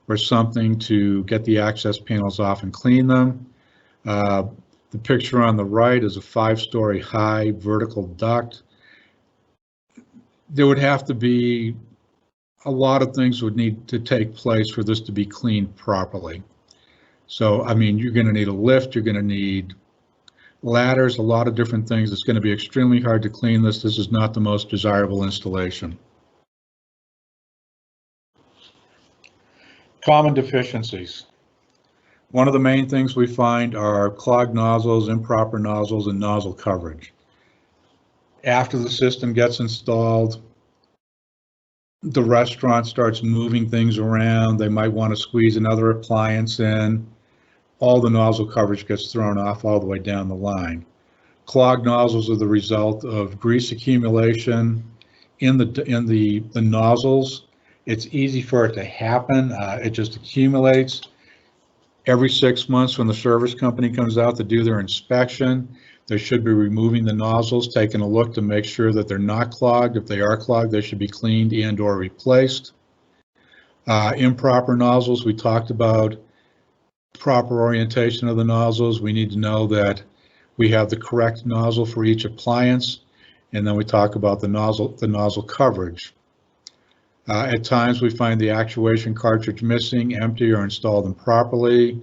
or something to get the access panels off and clean them. The picture on the right is a 5-story high vertical duct. There would have to be a lot of things would need to take place for this to be cleaned properly. So, I mean, you're going to need a lift, you're going to need ladders, a lot of different things. It's going to be extremely hard to clean this. This is not the most desirable installation. Common deficiencies. One of the main things we find are clogged nozzles, improper nozzles, and nozzle coverage. After the system gets installed, the restaurant starts moving things around. They might want to squeeze another appliance in. All the nozzle coverage gets thrown off all the way down the line. Clogged nozzles are the result of grease accumulation in the nozzles It's easy for it to happen. It just accumulates. Every 6 months when the service company comes out to do their inspection, they should be removing the nozzles, taking a look to make sure that they're not clogged. If they are clogged, they should be cleaned and or replaced. Improper nozzles, we talked about proper orientation of the nozzles. We need to know that we have the correct nozzle for each appliance. And then we talk about the nozzle coverage. At times we find the actuation cartridge missing, empty, or installed improperly.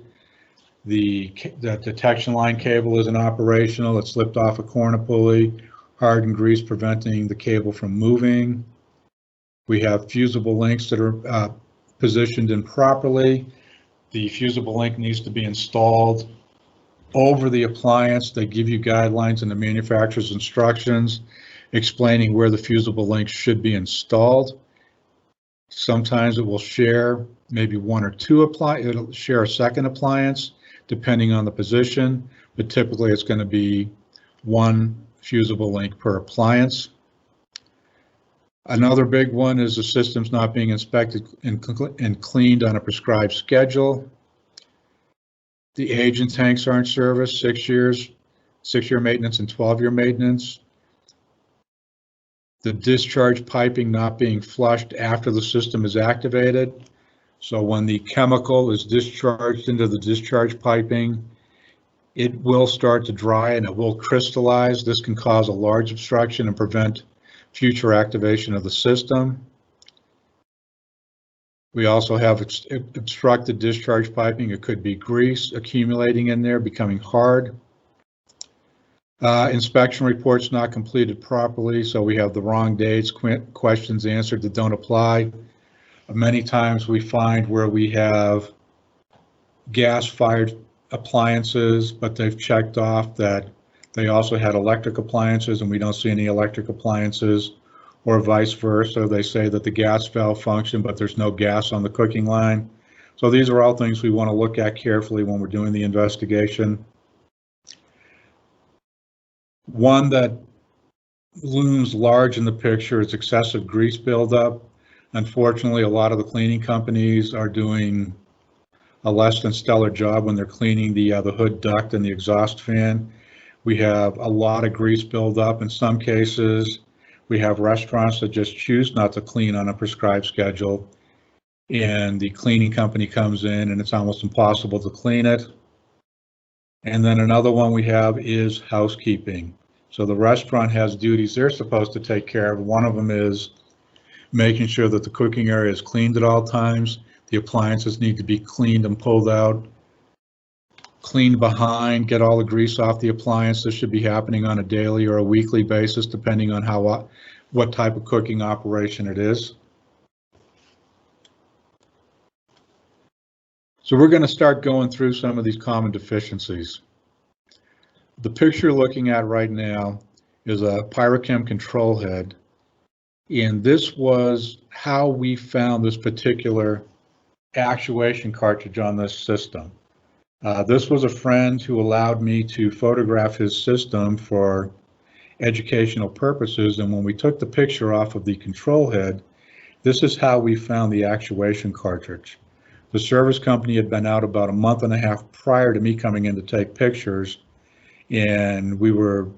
The detection line cable isn't operational. It slipped off a corner pulley, hardened grease preventing the cable from moving. We have fusible links that are positioned improperly. The fusible link needs to be installed over the appliance. They give you guidelines in the manufacturer's instructions explaining where the fusible link should be installed. Sometimes it will share maybe one or two it'll share a second appliance depending on the position, but typically it's going to be one fusible link per appliance. Another big one is the system's not being inspected and cleaned on a prescribed schedule. The agent tanks aren't serviced, 6 years, 6-year maintenance and 12-year maintenance. The discharge piping not being flushed after the system is activated. So when the chemical is discharged into the discharge piping, it will start to dry and it will crystallize. This can cause a large obstruction and prevent future activation of the system. We also have obstructed discharge piping. It could be grease accumulating in there, becoming hard. Inspection reports not completed properly, so we have the wrong dates, questions answered that don't apply. Many times we find where we have gas-fired appliances, but they've checked off that they also had electric appliances and we don't see any electric appliances, or vice versa. They say that the gas valve functioned, but there's no gas on the cooking line. So these are all things we want to look at carefully when we're doing the investigation. One that looms large in the picture is excessive grease buildup. Unfortunately, a lot of the cleaning companies are doing a less than stellar job when they're cleaning the hood duct and the exhaust fan. We have a lot of grease buildup. In some cases, we have restaurants that just choose not to clean on a prescribed schedule, and the cleaning company comes in and it's almost impossible to clean it. And then another one we have is housekeeping. So the restaurant has duties they're supposed to take care of. One of them is making sure that the cooking area is cleaned at all times. The appliances need to be cleaned and pulled out, cleaned behind, get all the grease off the appliance. This should be happening on a daily or a weekly basis, depending on what type of cooking operation it is. So we're going to start going through some of these common deficiencies. The picture you're looking at right now is a Pyrochem control head, and this was how we found this particular actuation cartridge on this system. This was a friend who allowed me to photograph his system for educational purposes, and when we took the picture off of the control head, this is how we found the actuation cartridge. The service company had been out about a month and a half prior to me coming in to take pictures, and we were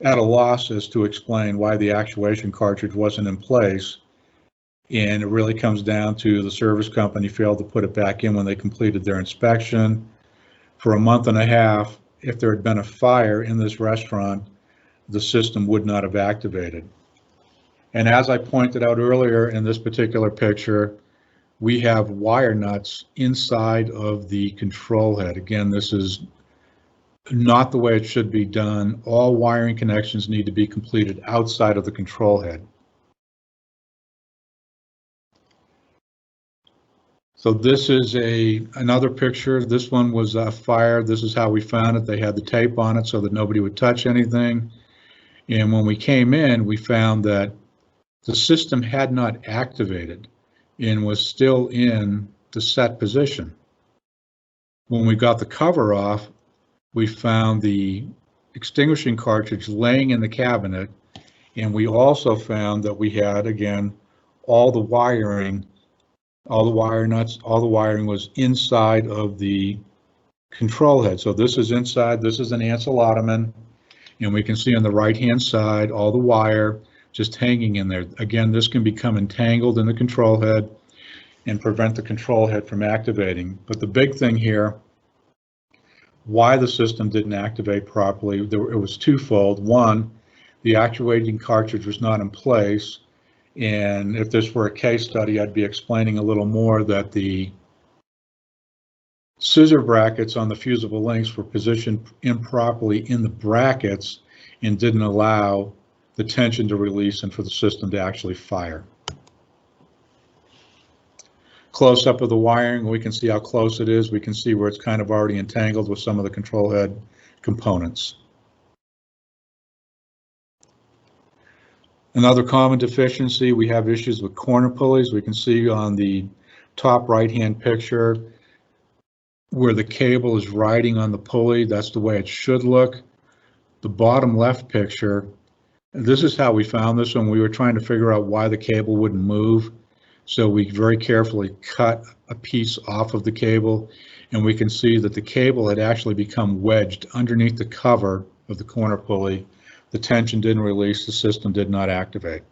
at a loss as to explain why the actuation cartridge wasn't in place. And it really comes down to the service company failed to put it back in when they completed their inspection. For a month and a half, if there had been a fire in this restaurant, the system would not have activated. And as I pointed out earlier in this particular picture, we have wire nuts inside of the control head. Again, this is not the way it should be done. All wiring connections need to be completed outside of the control head. So this is another picture. This one was a fire. This is how we found it. They had the tape on it so that nobody would touch anything. And when we came in, we found that the system had not activated and was still in the set position. When we got the cover off, we found the extinguishing cartridge laying in the cabinet, and we also found that we had, again, all the wiring All the wire nuts, all the wiring was inside of the control head. So this is inside, this is an Ansel Ottoman, and we can see on the right-hand side all the wire just hanging in there. Again, this can become entangled in the control head and prevent the control head from activating. But the big thing here, why the system didn't activate properly, it was twofold. One, the actuating cartridge was not in place. And if this were a case study, I'd be explaining a little more that the scissor brackets on the fusible links were positioned improperly in the brackets and didn't allow the tension to release and for the system to actually fire. Close up of the wiring, we can see how close it is. We can see where it's kind of already entangled with some of the control head components. Another common deficiency, we have issues with corner pulleys. We can see on the top right-hand picture where the cable is riding on the pulley. That's the way it should look. The bottom left picture, this is how we found this when we were trying to figure out why the cable wouldn't move. So we very carefully cut a piece off of the cable, and we can see that the cable had actually become wedged underneath the cover of the corner pulley. The tension didn't release, the system did not activate.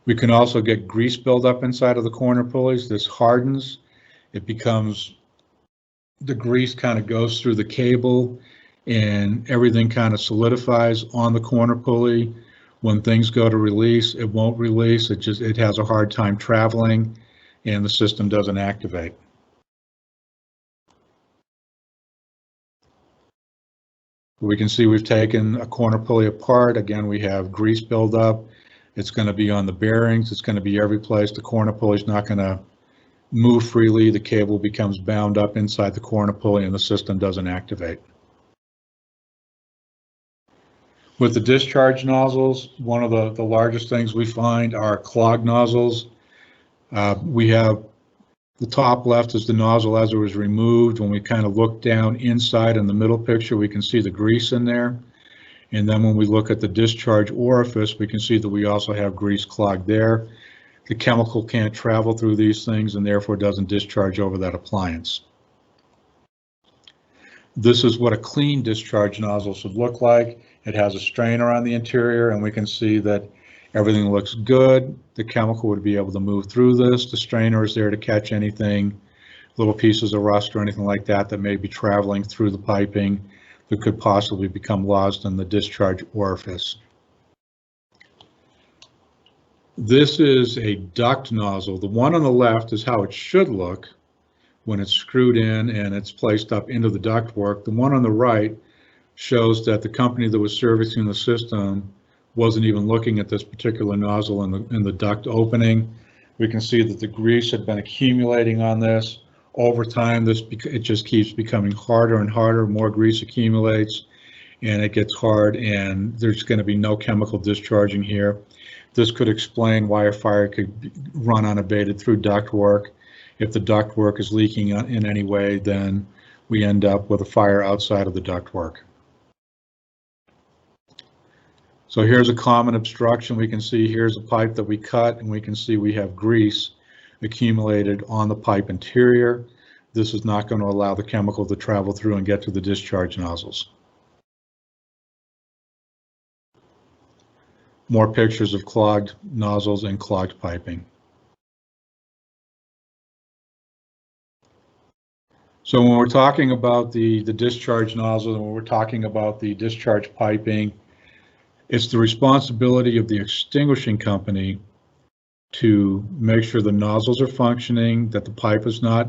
We can also get grease buildup inside of the corner pulleys. This hardens, it becomes, the grease kind of goes through the cable and everything kind of solidifies on the corner pulley. When things go to release, it won't release, it has a hard time traveling and the system doesn't activate. We can see we've taken a corner pulley apart. Again, we have grease buildup. It's going to be on the bearings. It's going to be every place. The corner pulley is not going to move freely. The cable becomes bound up inside the corner pulley and the system doesn't activate. With the discharge nozzles, one of the largest things we find are clogged nozzles. We have the top left is the nozzle as it was removed. When we kind of look down inside in the middle picture, we can see the grease in there. And then when we look at the discharge orifice, we can see that we also have grease clogged there. The chemical can't travel through these things and therefore doesn't discharge over that appliance. This is what a clean discharge nozzle should look like. It has a strainer on the interior and we can see that everything looks good. The chemical would be able to move through this. The strainer is there to catch anything, little pieces of rust or anything like that that may be traveling through the piping that could possibly become lost in the discharge orifice. This is a duct nozzle. The one on the left is how it should look when it's screwed in and it's placed up into the ductwork. The one on the right shows that the company that was servicing the system wasn't even looking at this particular nozzle in the duct opening. We can see that the grease had been accumulating on this. Over time, it just keeps becoming harder and harder. More grease accumulates and it gets hard and there's going to be no chemical discharging here. This could explain why a fire could run unabated through ductwork. If the ductwork is leaking in any way, then we end up with a fire outside of the ductwork. So here's a common obstruction. We can see here's a pipe that we cut and we can see we have grease accumulated on the pipe interior. This is not going to allow the chemical to travel through and get to the discharge nozzles. More pictures of clogged nozzles and clogged piping. So when we're talking about the discharge nozzle and when we're talking about the discharge piping, it's the responsibility of the extinguishing company to make sure the nozzles are functioning, that the pipe is not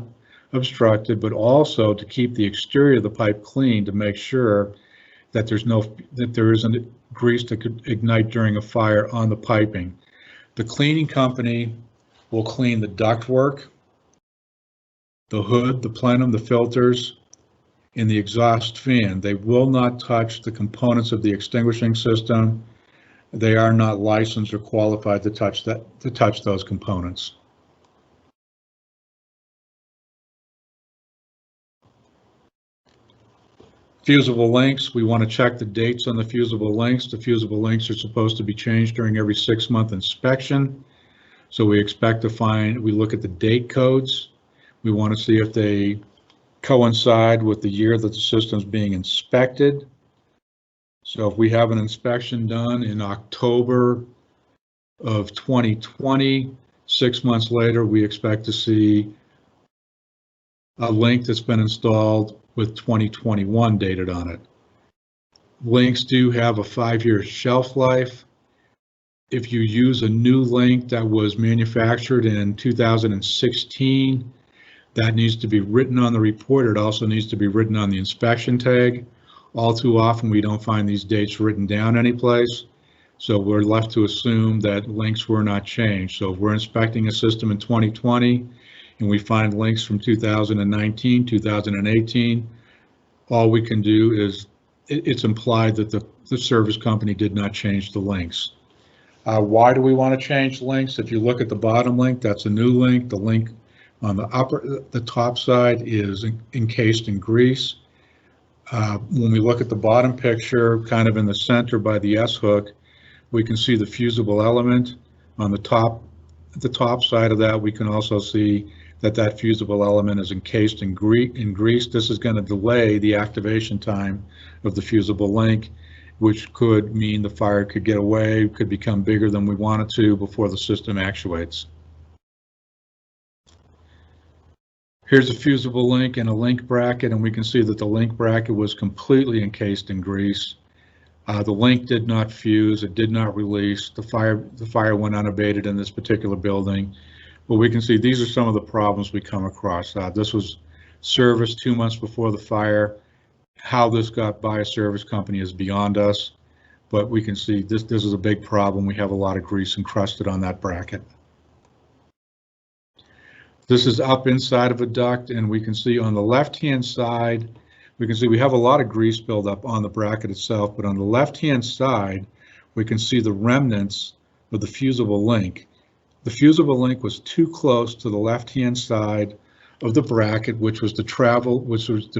obstructed, but also to keep the exterior of the pipe clean to make sure that there isn't grease that could ignite during a fire on the piping. The cleaning company will clean the ductwork, the hood, the plenum, the filters, and the exhaust fan. They will not touch the components of the extinguishing system. They are not licensed or qualified to touch those components. Fusible links, we want to check the dates on the fusible links. The fusible links are supposed to be changed during every 6-month inspection. So we expect to find, we look at the date codes. We want to see if they coincide with the year that the system's being inspected. So if we have an inspection done in October of 2020, 6 months later, we expect to see a link that's been installed with 2021 dated on it. Links do have a 5-year shelf life. If you use a new link that was manufactured in 2016, that needs to be written on the report. It also needs to be written on the inspection tag. All too often, we don't find these dates written down anyplace. So we're left to assume that links were not changed. So if we're inspecting a system in 2020 and we find links from 2019, 2018, all we can do is, it's implied that the service company did not change the links. Why do we want to change links? If you look at the bottom link, that's a new link. The link on the top side is encased in grease. When we look at the bottom picture, kind of in the center by the S hook, we can see the fusible element on the top. At the top side of that, we can also see that fusible element is encased in grease. This is going to delay the activation time of the fusible link, which could mean the fire could get away, could become bigger than we want it to before the system actuates. Here's a fusible link and a link bracket, and we can see that the link bracket was completely encased in grease. The link did not fuse, it did not release. The fire went unabated in this particular building. But we can see these are some of the problems we come across. This was serviced 2 months before the fire. How this got by a service company is beyond us, but we can see this is a big problem. We have a lot of grease encrusted on that bracket. This is up inside of a duct, and we can see on the left-hand side, we can see we have a lot of grease buildup on the bracket itself, but on the left-hand side, we can see the remnants of the fusible link. The fusible link was too close to the left-hand side of the bracket, which was the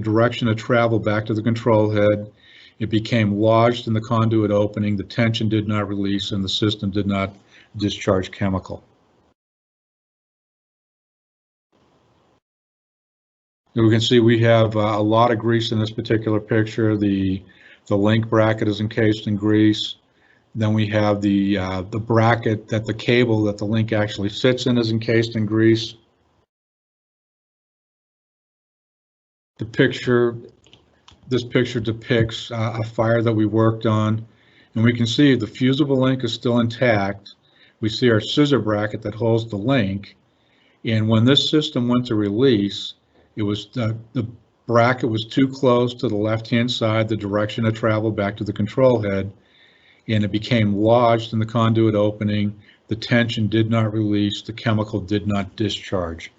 direction of travel back to the control head. It became lodged in the conduit opening. The tension did not release, and the system did not discharge chemical. And we can see we have a lot of grease in this particular picture. The link bracket is encased in grease. Then we have the bracket that the cable that the link actually sits in is encased in grease. This picture depicts a fire that we worked on, and we can see the fusible link is still intact. We see our scissor bracket that holds the link, and when this system went to release, it was the bracket was too close to the left-hand side, the direction of travel back to the control head, and it became lodged in the conduit opening. The tension did not release, the chemical did not discharge.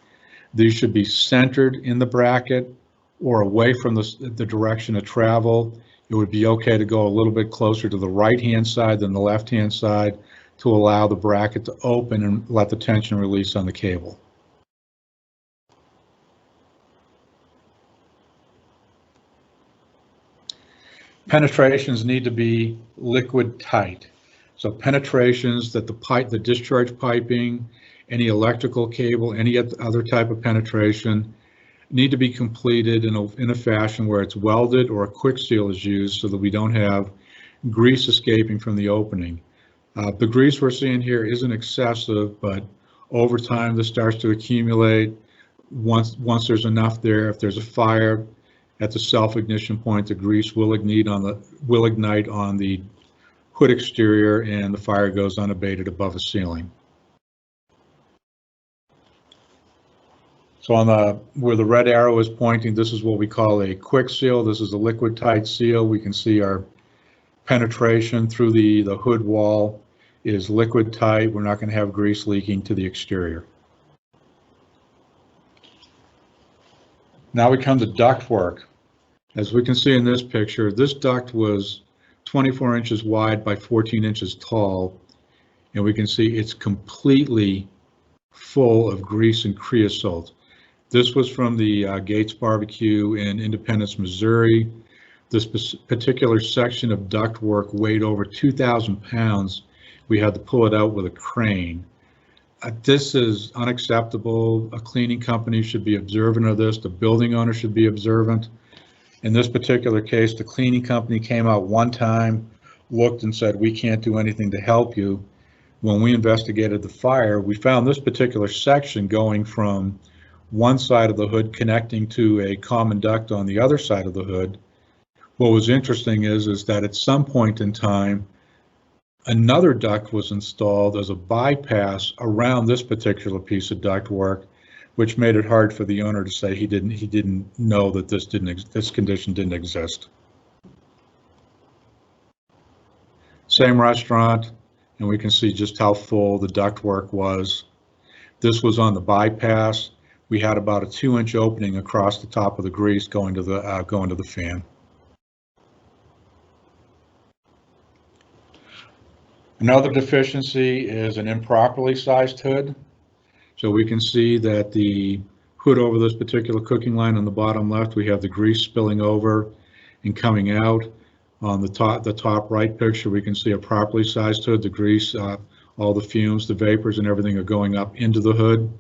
These should be centered in the bracket or away from the direction of travel. It would be okay to go a little bit closer to the right-hand side than the left-hand side to allow the bracket to open and let the tension release on the cable. Penetrations need to be liquid tight. So penetrations that the discharge piping, any electrical cable, any other type of penetration need to be completed in a fashion where it's welded or a quick seal is used so that we don't have grease escaping from the opening. The grease we're seeing here isn't excessive, but over time this starts to accumulate. Once there's enough there, if there's a fire at the self-ignition point, the grease will ignite on the hood exterior, and the fire goes unabated above a ceiling. So where the red arrow is pointing, this is what we call a quick seal. This is a liquid tight seal. We can see our penetration through the hood wall is liquid tight. We're not going to have grease leaking to the exterior. Now we come to duct work. As we can see in this picture, this duct was 24 inches wide by 14 inches tall, and we can see it's completely full of grease and creosote. This was from the Gates Barbecue in Independence, Missouri. This particular section of ductwork weighed over 2,000 pounds. We had to pull it out with a crane. This is unacceptable. A cleaning company should be observant of this. The building owner should be observant. In this particular case, the cleaning company came out one time, looked and said, we can't do anything to help you. When we investigated the fire, we found this particular section going from one side of the hood connecting to a common duct on the other side of the hood. What was interesting is that at some point in time, another duct was installed as a bypass around this particular piece of ductwork, which made it hard for the owner to say he didn't know that this condition didn't exist. Same restaurant, and we can see just how full the ductwork was. This was on the bypass. We had about a 2-inch opening across the top of the grease going to the fan. Another deficiency is an improperly sized hood. So we can see that the hood over this particular cooking line on the bottom left, we have the grease spilling over and coming out. On the top right picture, we can see a properly sized hood. The grease, all the fumes, the vapors and everything are going up into the hood.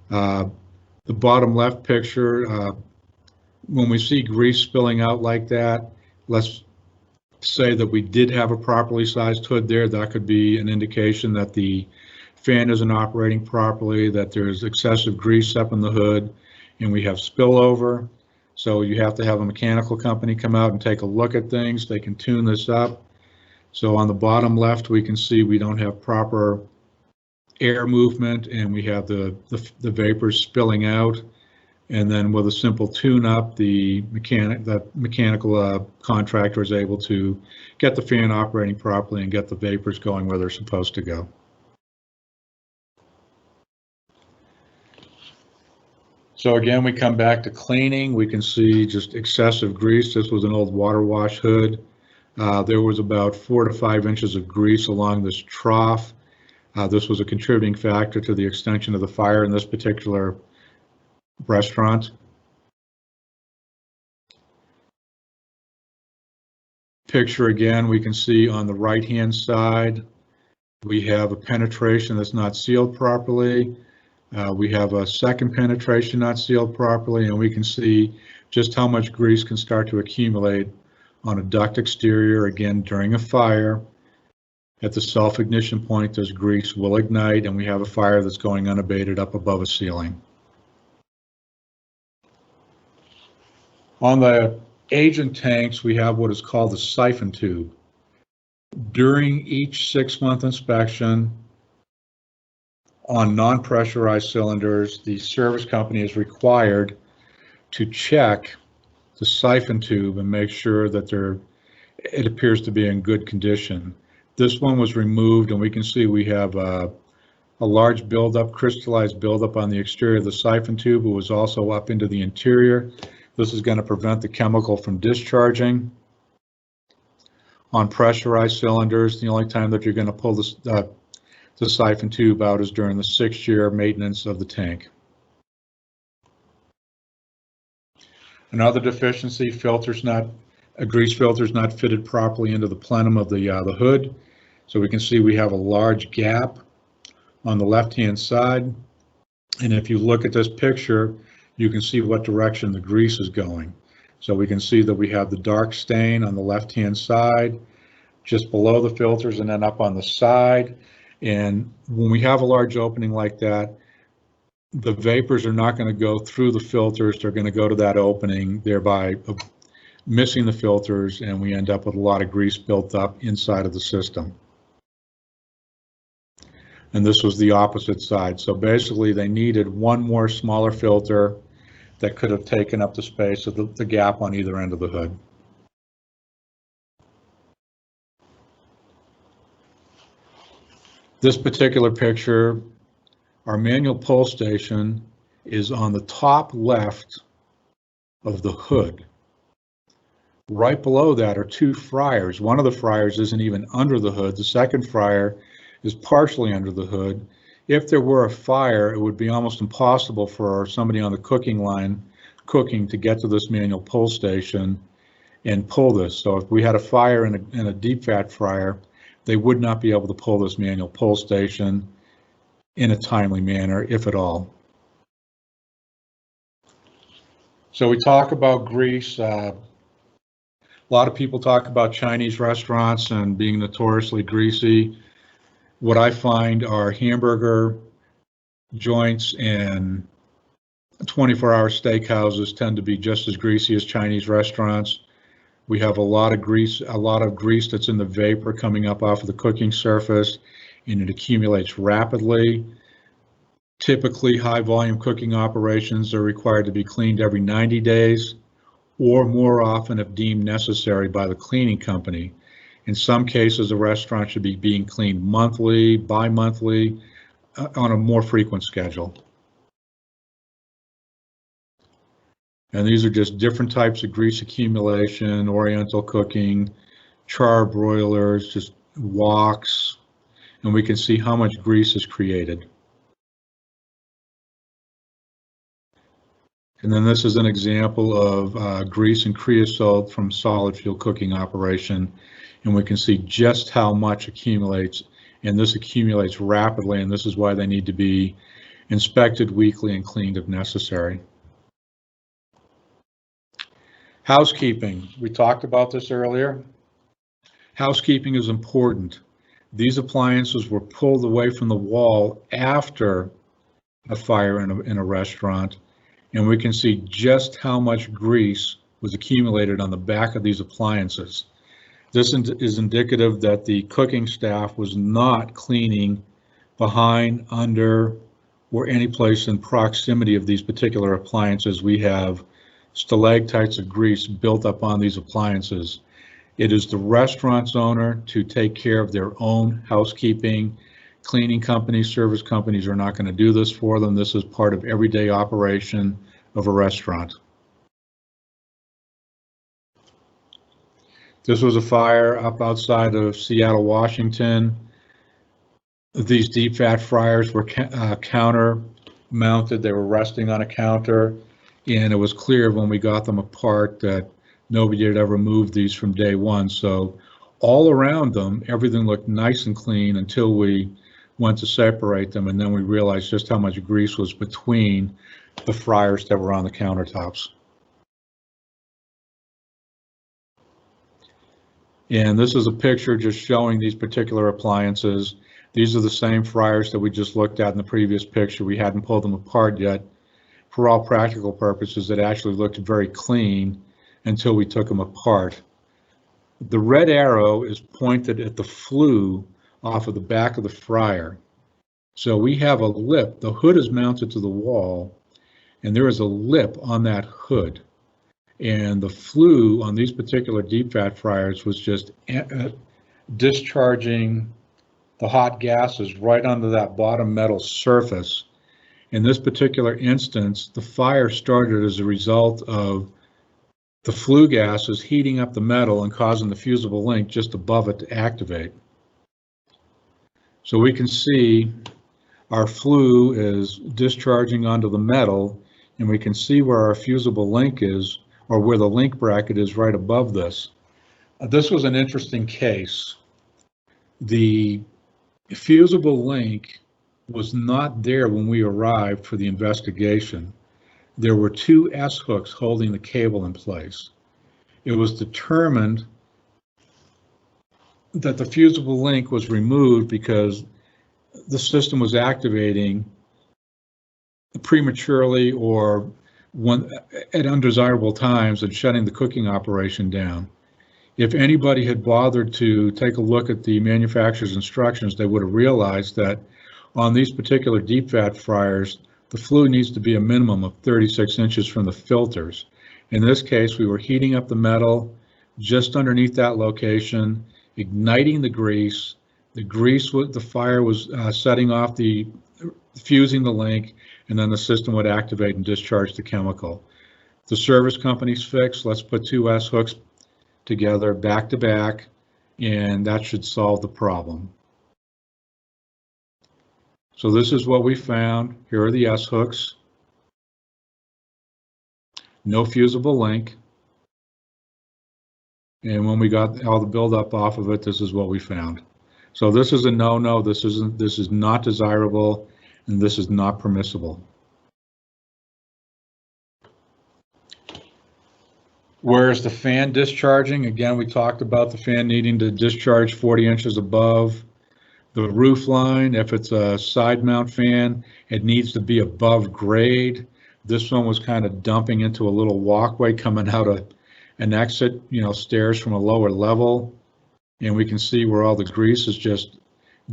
The bottom left picture, when we see grease spilling out like that, let's say that we did have a properly sized hood there. That could be an indication that the fan isn't operating properly, that there's excessive grease up in the hood, and we have spillover. So you have to have a mechanical company come out and take a look at things. They can tune this up. So on the bottom left, we can see we don't have proper air movement, and we have the vapors spilling out. And then with a simple tune-up, the mechanical contractor is able to get the fan operating properly and get the vapors going where they're supposed to go. So again, we come back to cleaning. We can see just excessive grease. This was an old water wash hood. There was about 4 to 5 inches of grease along this trough. This was a contributing factor to the extension of the fire in this particular restaurant. Picture again, we can see on the right-hand side, we have a penetration that's not sealed properly. We have a second penetration not sealed properly, and we can see just how much grease can start to accumulate on a duct exterior, again, during a fire. At the self-ignition point, this grease will ignite, and we have a fire that's going unabated up above a ceiling. On the agent tanks, we have what is called the siphon tube. During each 6-month inspection on non-pressurized cylinders, the service company is required to check the siphon tube and make sure that it appears to be in good condition. This one was removed, and we can see we have a large buildup, crystallized buildup on the exterior of the siphon tube. It was also up into the interior. This is going to prevent the chemical from discharging. On pressurized cylinders, the only time that you're going to pull the siphon tube out is during the 6-year maintenance of the tank. Another deficiency, a grease filter is not fitted properly into the plenum of the hood. So we can see we have a large gap on the left-hand side. And if you look at this picture, you can see what direction the grease is going. So we can see that we have the dark stain on the left-hand side, just below the filters, and then up on the side. And when we have a large opening like that, the vapors are not going to go through the filters. They're going to go to that opening, thereby missing the filters, and we end up with a lot of grease built up inside of the system. And this was the opposite side. So basically they needed one more smaller filter that could have taken up the space of the gap on either end of the hood. This particular picture, our manual pull station is on the top left of the hood. Right below that are 2 fryers. One of the fryers isn't even under the hood. The second fryer is partially under the hood. If there were a fire, it would be almost impossible for somebody on the cooking line cooking to get to this manual pull station and pull this. So if we had a fire in a deep fat fryer, they would not be able to pull this manual pull station. in a timely manner, if at all. So we talk about grease. A lot of people talk about Chinese restaurants and being notoriously greasy. What I find are hamburger joints and 24-hour steakhouses tend to be just as greasy as Chinese restaurants. We have a lot of grease that's in the vapor coming up off of the cooking surface, and it accumulates rapidly. Typically, high volume cooking operations are required to be cleaned every 90 days or more often if deemed necessary by the cleaning company. In some cases, a restaurant should be being cleaned monthly, bi-monthly, on a more frequent schedule. And these are just different types of grease accumulation, oriental cooking, char broilers, just woks, and we can see how much grease is created. And then this is an example of grease and creosote from solid fuel cooking operation. And we can see just how much accumulates, and this accumulates rapidly, and this is why they need to be inspected weekly and cleaned if necessary. Housekeeping, we talked about this earlier. Housekeeping is important. These appliances were pulled away from the wall after a fire in a restaurant, and we can see just how much grease was accumulated on the back of these appliances. This is indicative that the cooking staff was not cleaning behind, under, or any place in proximity of these particular appliances. We have stalactites of grease built up on these appliances. It is the restaurant's owner to take care of their own housekeeping. Cleaning companies, service companies are not going to do this for them. This is part of everyday operation of a restaurant. This was a fire up outside of Seattle, Washington. These deep fat fryers were counter mounted. They were resting on a counter, and it was clear when we got them apart that nobody had ever moved these from day one. So all around them, everything looked nice and clean until we went to separate them, and then we realized just how much grease was between the fryers that were on the countertops. And this is a picture just showing these particular appliances. These are the same fryers that we just looked at in the previous picture. We hadn't pulled them apart yet. For all practical purposes, it actually looked very clean until we took them apart. The red arrow is pointed at the flue off of the back of the fryer. So we have a lip. The hood is mounted to the wall, and there is a lip on that hood. And the flue on these particular deep fat fryers was just discharging the hot gases right onto that bottom metal surface. In this particular instance, the fire started as a result of the flue gases heating up the metal and causing the fusible link just above it to activate. So we can see our flue is discharging onto the metal, and we can see where our fusible link is, or where the link bracket is right above this. This was an interesting case. The fusible link was not there when we arrived for the investigation. There were two S hooks holding the cable in place. It was determined that the fusible link was removed because the system was activating prematurely or at undesirable times and shutting the cooking operation down. If anybody had bothered to take a look at the manufacturer's instructions, they would have realized that on these particular deep fat fryers, the flue needs to be a minimum of 36 inches from the filters. In this case, we were heating up the metal just underneath that location, igniting the grease. The fire was setting off fusing the link, and then the system would activate and discharge the chemical. The service company's fix, let's put two S hooks together back to back, and that should solve the problem. So this is what we found. Here are the S hooks. No fusible link. And when we got all the buildup off of it, this is what we found. So this is a no-no. This is not desirable. and this is not permissible. Whereas the fan discharging, again, we talked about the fan needing to discharge 40 inches above the roof line. If it's a side mount fan, it needs to be above grade. This one was kind of dumping into a little walkway coming out of an exit, stairs from a lower level. And we can see where all the grease is just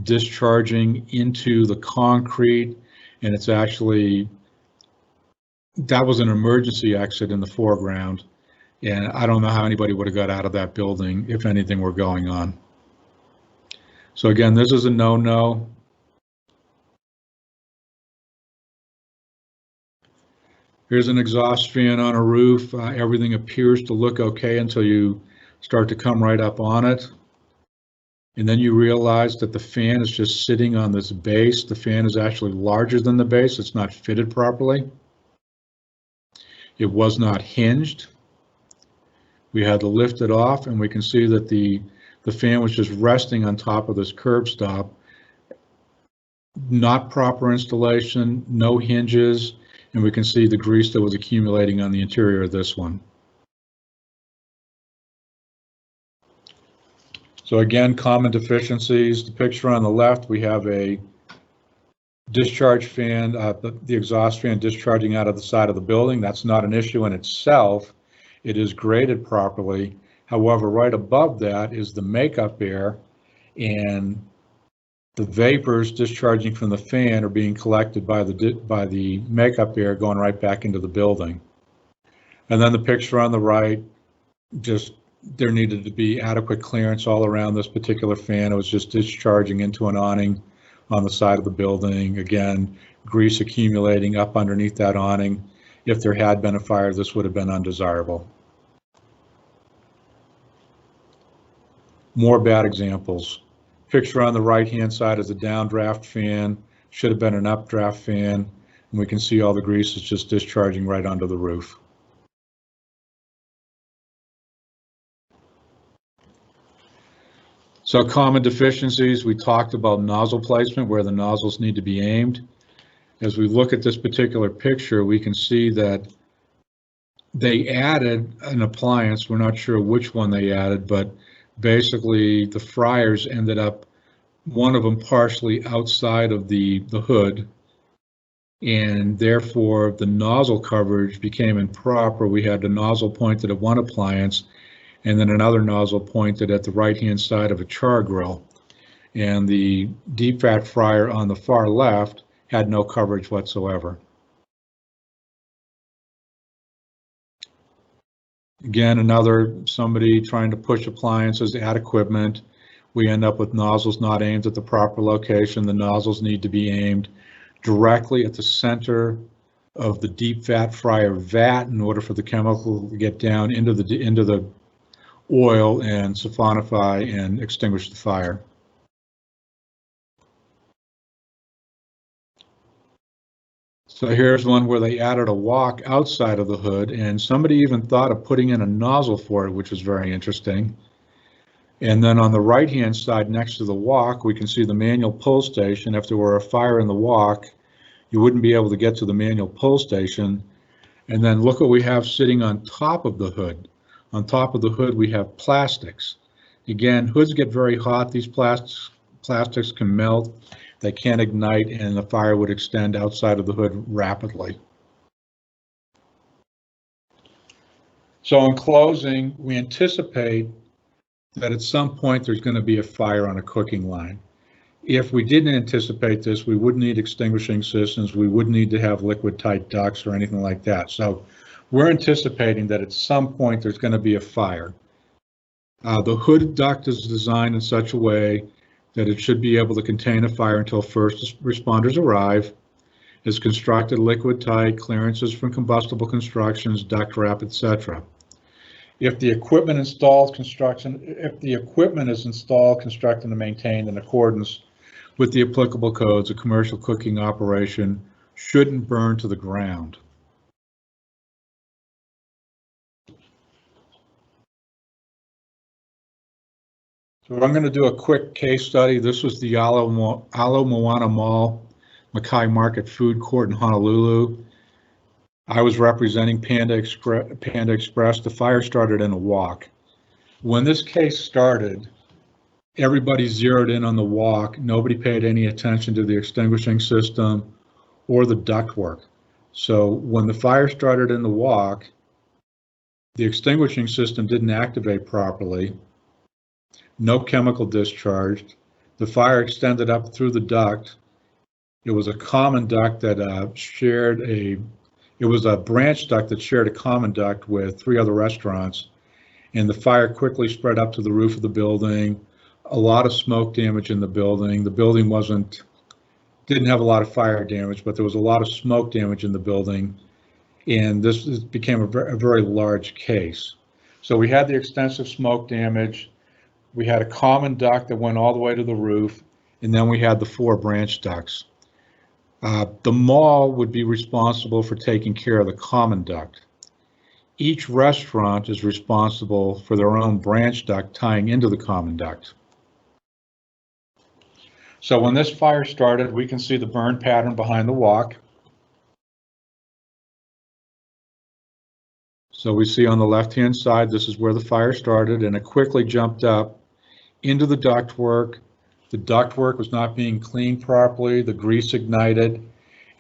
discharging into the concrete. And it's actually, that was an emergency exit in the foreground. And I don't know how anybody would have got out of that building if anything were going on. So again, this is a no-no. Here's an exhaust fan on a roof. Everything appears to look okay until you start to come right up on it. And then you realize that the fan is just sitting on this base. The fan is actually larger than the base. It's not fitted properly. It was not hinged. We had to lift it off, and we can see that the fan was just resting on top of this curb stop. Not proper installation, no hinges, and we can see the grease that was accumulating on the interior of this one. So again, common deficiencies. The picture on the left, we have a discharge fan, the exhaust fan discharging out of the side of the building. That's not an issue in itself. It is graded properly. However, right above that is the makeup air, and the vapors discharging from the fan are being collected by the makeup air going right back into the building. And then the picture on the right, just there needed to be adequate clearance all around this particular fan. It was just discharging into an awning on the side of the building. Again, grease accumulating up underneath that awning. If there had been a fire, this would have been undesirable. More bad examples. Picture on the right-hand side is a downdraft fan. Should have been an updraft fan. And we can see all the grease is just discharging right onto the roof. So common deficiencies, we talked about nozzle placement, where the nozzles need to be aimed. As we look at this particular picture, we can see that they added an appliance. We're not sure which one they added, but basically the fryers ended up, one of them partially outside of the hood, and therefore the nozzle coverage became improper. We had the nozzle pointed at one appliance and then another nozzle pointed at the right-hand side of a char grill. And the deep fat fryer on the far left had no coverage whatsoever. Again, somebody trying to push appliances, add equipment. We end up with nozzles not aimed at the proper location. The nozzles need to be aimed directly at the center of the deep fat fryer vat in order for the chemical to get down into the oil and siphonify and extinguish the fire. So here's one where they added a wok outside of the hood, and somebody even thought of putting in a nozzle for it, which was very interesting. And then on the right-hand side next to the wok, we can see the manual pull station. If there were a fire in the wok, you wouldn't be able to get to the manual pull station. And then look what we have sitting on top of the hood. On top of the hood, we have plastics. Again, hoods get very hot. These plastics can melt. They can't ignite, and the fire would extend outside of the hood rapidly. So in closing, we anticipate that at some point there's going to be a fire on a cooking line. If we didn't anticipate this, we wouldn't need extinguishing systems. We wouldn't need to have liquid tight ducts or anything like that. So we're anticipating that at some point there's going to be a fire. The hood duct is designed in such a way that it should be able to contain a fire until first responders arrive. Is constructed liquid tight, clearances from combustible constructions, duct wrap, etc. If the equipment is installed, constructed and maintained in accordance with the applicable codes, a commercial cooking operation shouldn't burn to the ground. So I'm going to do a quick case study. This was the Ala Moana Mall Mackay Market Food Court in Honolulu. I was representing Panda Express. The fire started in a walk. When this case started, everybody zeroed in on the walk. Nobody paid any attention to the extinguishing system or the ductwork. So when the fire started in the walk, the extinguishing system didn't activate properly. No chemical discharged. The fire extended up through the duct. It was a common duct that it was a branch duct that shared a common duct with 3 other restaurants, and the fire quickly spread up to the roof of the building. A lot of smoke damage in the building. The building didn't have a lot of fire damage, but there was a lot of smoke damage in the building, and this became a very large case. So we had the extensive smoke damage. We had a common duct that went all the way to the roof, and then we had the 4 branch ducts. The mall would be responsible for taking care of the common duct. Each restaurant is responsible for their own branch duct tying into the common duct. So when this fire started, we can see the burn pattern behind the walk. So we see on the left-hand side, this is where the fire started, and it quickly jumped up into the ductwork. The ductwork was not being cleaned properly. The grease ignited,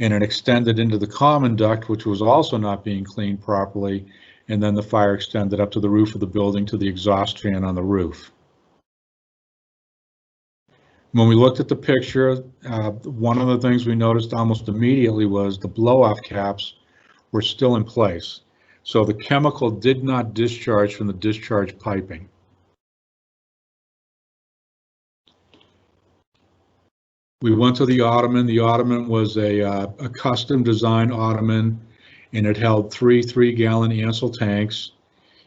and it extended into the common duct, which was also not being cleaned properly. And then the fire extended up to the roof of the building to the exhaust fan on the roof. When we looked at the picture, one of the things we noticed almost immediately was the blow-off caps were still in place. So the chemical did not discharge from the discharge piping. We went to the ottoman. The ottoman was a custom design ottoman, and it held 3 3-gallon Ansel tanks.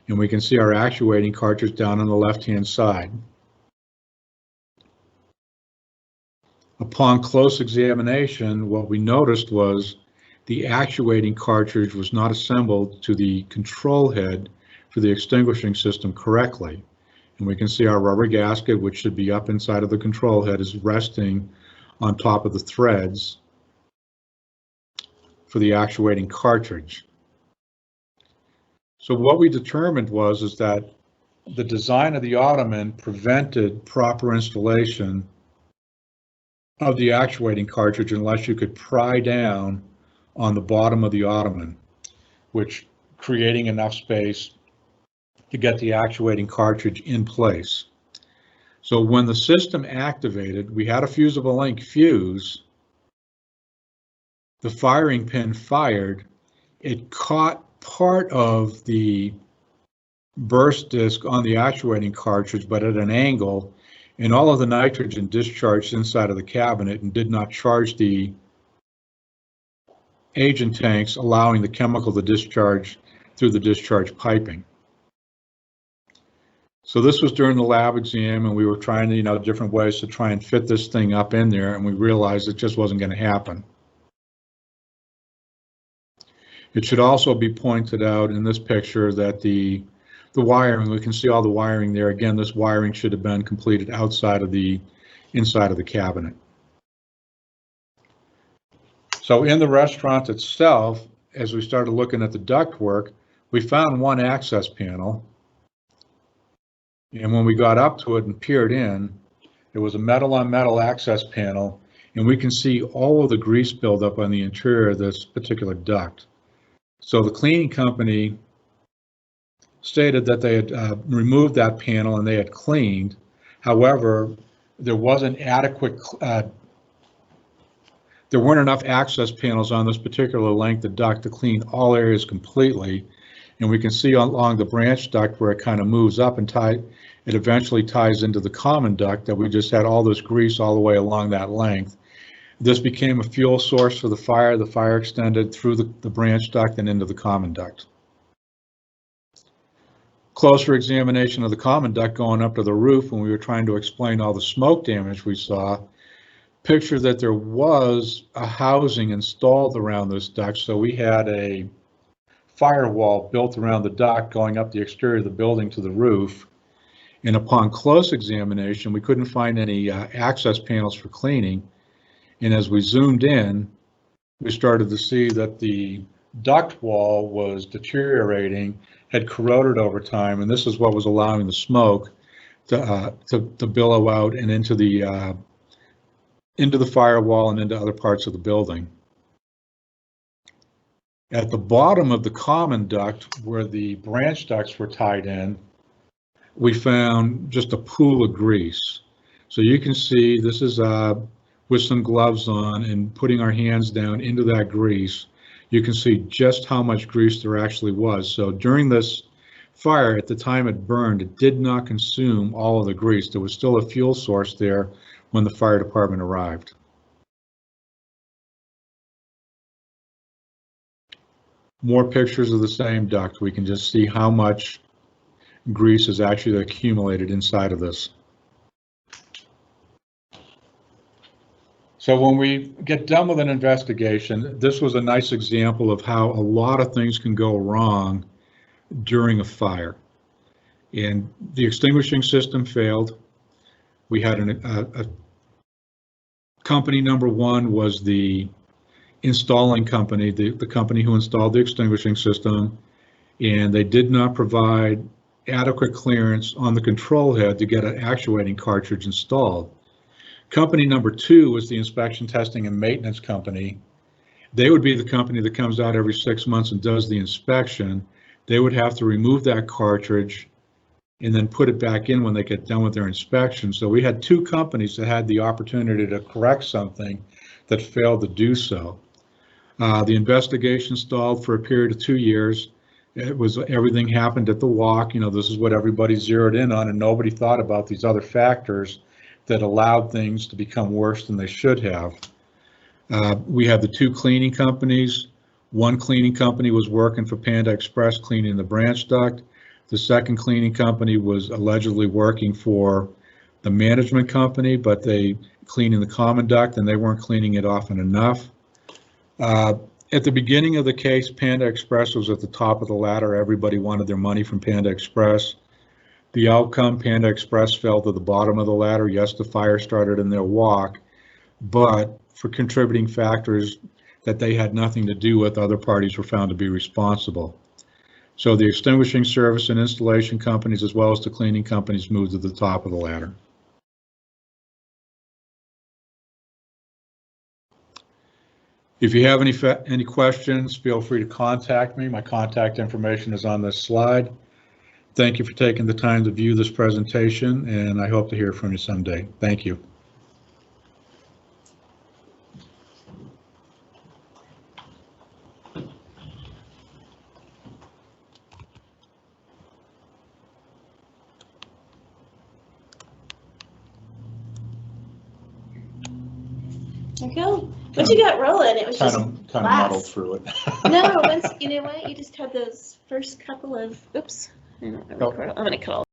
And we can see our actuating cartridge down on the left-hand side. Upon close examination, what we noticed was the actuating cartridge was not assembled to the control head for the extinguishing system correctly. And we can see our rubber gasket, which should be up inside of the control head, is resting on top of the threads for the actuating cartridge. So what we determined is that the design of the ottoman prevented proper installation of the actuating cartridge unless you could pry down on the bottom of the ottoman, which creating enough space to get the actuating cartridge in place. So when the system activated, we had a fusible link fuse. The firing pin fired. It caught part of the burst disc on the actuating cartridge, but at an angle, and all of the nitrogen discharged inside of the cabinet and did not charge the agent tanks, allowing the chemical to discharge through the discharge piping. So this was during the lab exam, and we were trying to, different ways to try and fit this thing up in there, and we realized it just wasn't going to happen. It should also be pointed out in this picture that the wiring, we can see all the wiring there. Again, this wiring should have been completed outside of the inside of the cabinet. So in the restaurant itself, as we started looking at the ductwork, we found one access panel. And when we got up to it and peered in, there was a metal-on-metal access panel, and we can see all of the grease buildup on the interior of this particular duct. So the cleaning company stated that they had removed that panel and they had cleaned. However, there wasn't adequate, there weren't enough access panels on this particular length of duct to clean all areas completely. And we can see along the branch duct where it kind of moves up and it eventually ties into the common duct that we just had all this grease all the way along that length. This became a fuel source for the fire. The fire extended through the branch duct and into the common duct. Closer examination of the common duct going up to the roof when we were trying to explain all the smoke damage we saw, picture that there was a housing installed around this duct. So we had a firewall built around the duct going up the exterior of the building to the roof. And upon close examination, we couldn't find any access panels for cleaning. And as we zoomed in, we started to see that the duct wall was deteriorating, had corroded over time, and this is what was allowing the smoke to billow out and into the firewall and into other parts of the building. At the bottom of the common duct, where the branch ducts were tied in, we found just a pool of grease. So you can see this is with some gloves on and putting our hands down into that grease, you can see just how much grease there actually was. So during this fire, at the time it burned, it did not consume all of the grease. There was still a fuel source there when the fire department arrived. More pictures of the same duct. We can just see how much grease is actually accumulated inside of this. So when we get done with an investigation, this was a nice example of how a lot of things can go wrong during a fire. And the extinguishing system failed. We had a company number one was the installing company, the company who installed the extinguishing system, and they did not provide adequate clearance on the control head to get an actuating cartridge installed. Company number two was the inspection, testing, and maintenance company. They would be the company that comes out every 6 months and does the inspection. They would have to remove that cartridge and then put it back in when they get done with their inspection. So we had two companies that had the opportunity to correct something that failed to do so. The investigation stalled for a period of 2 years. It was everything happened at the walk. You know, this is what everybody zeroed in on, and nobody thought about these other factors that allowed things to become worse than they should have. We had the two cleaning companies. One cleaning company was working for Panda Express cleaning the branch duct. The second cleaning company was allegedly working for the management company, but they cleaning the common duct and they weren't cleaning it often enough. At the beginning of the case, Panda Express was at the top of the ladder. Everybody wanted their money from Panda Express. The outcome, Panda Express fell to the bottom of the ladder. Yes, the fire started in their walk, but for contributing factors that they had nothing to do with, other parties were found to be responsible. So the extinguishing service and installation companies, as well as the cleaning companies, moved to the top of the ladder. If you have any questions, feel free to contact me. My contact information is on this slide. Thank you for taking the time to view this presentation, and I hope to hear from you someday. Thank you. There you go. Once you got rolling, it was Kind just of muddled through it. No, once you know what, you just had those first couple of oops. I'm gonna cut all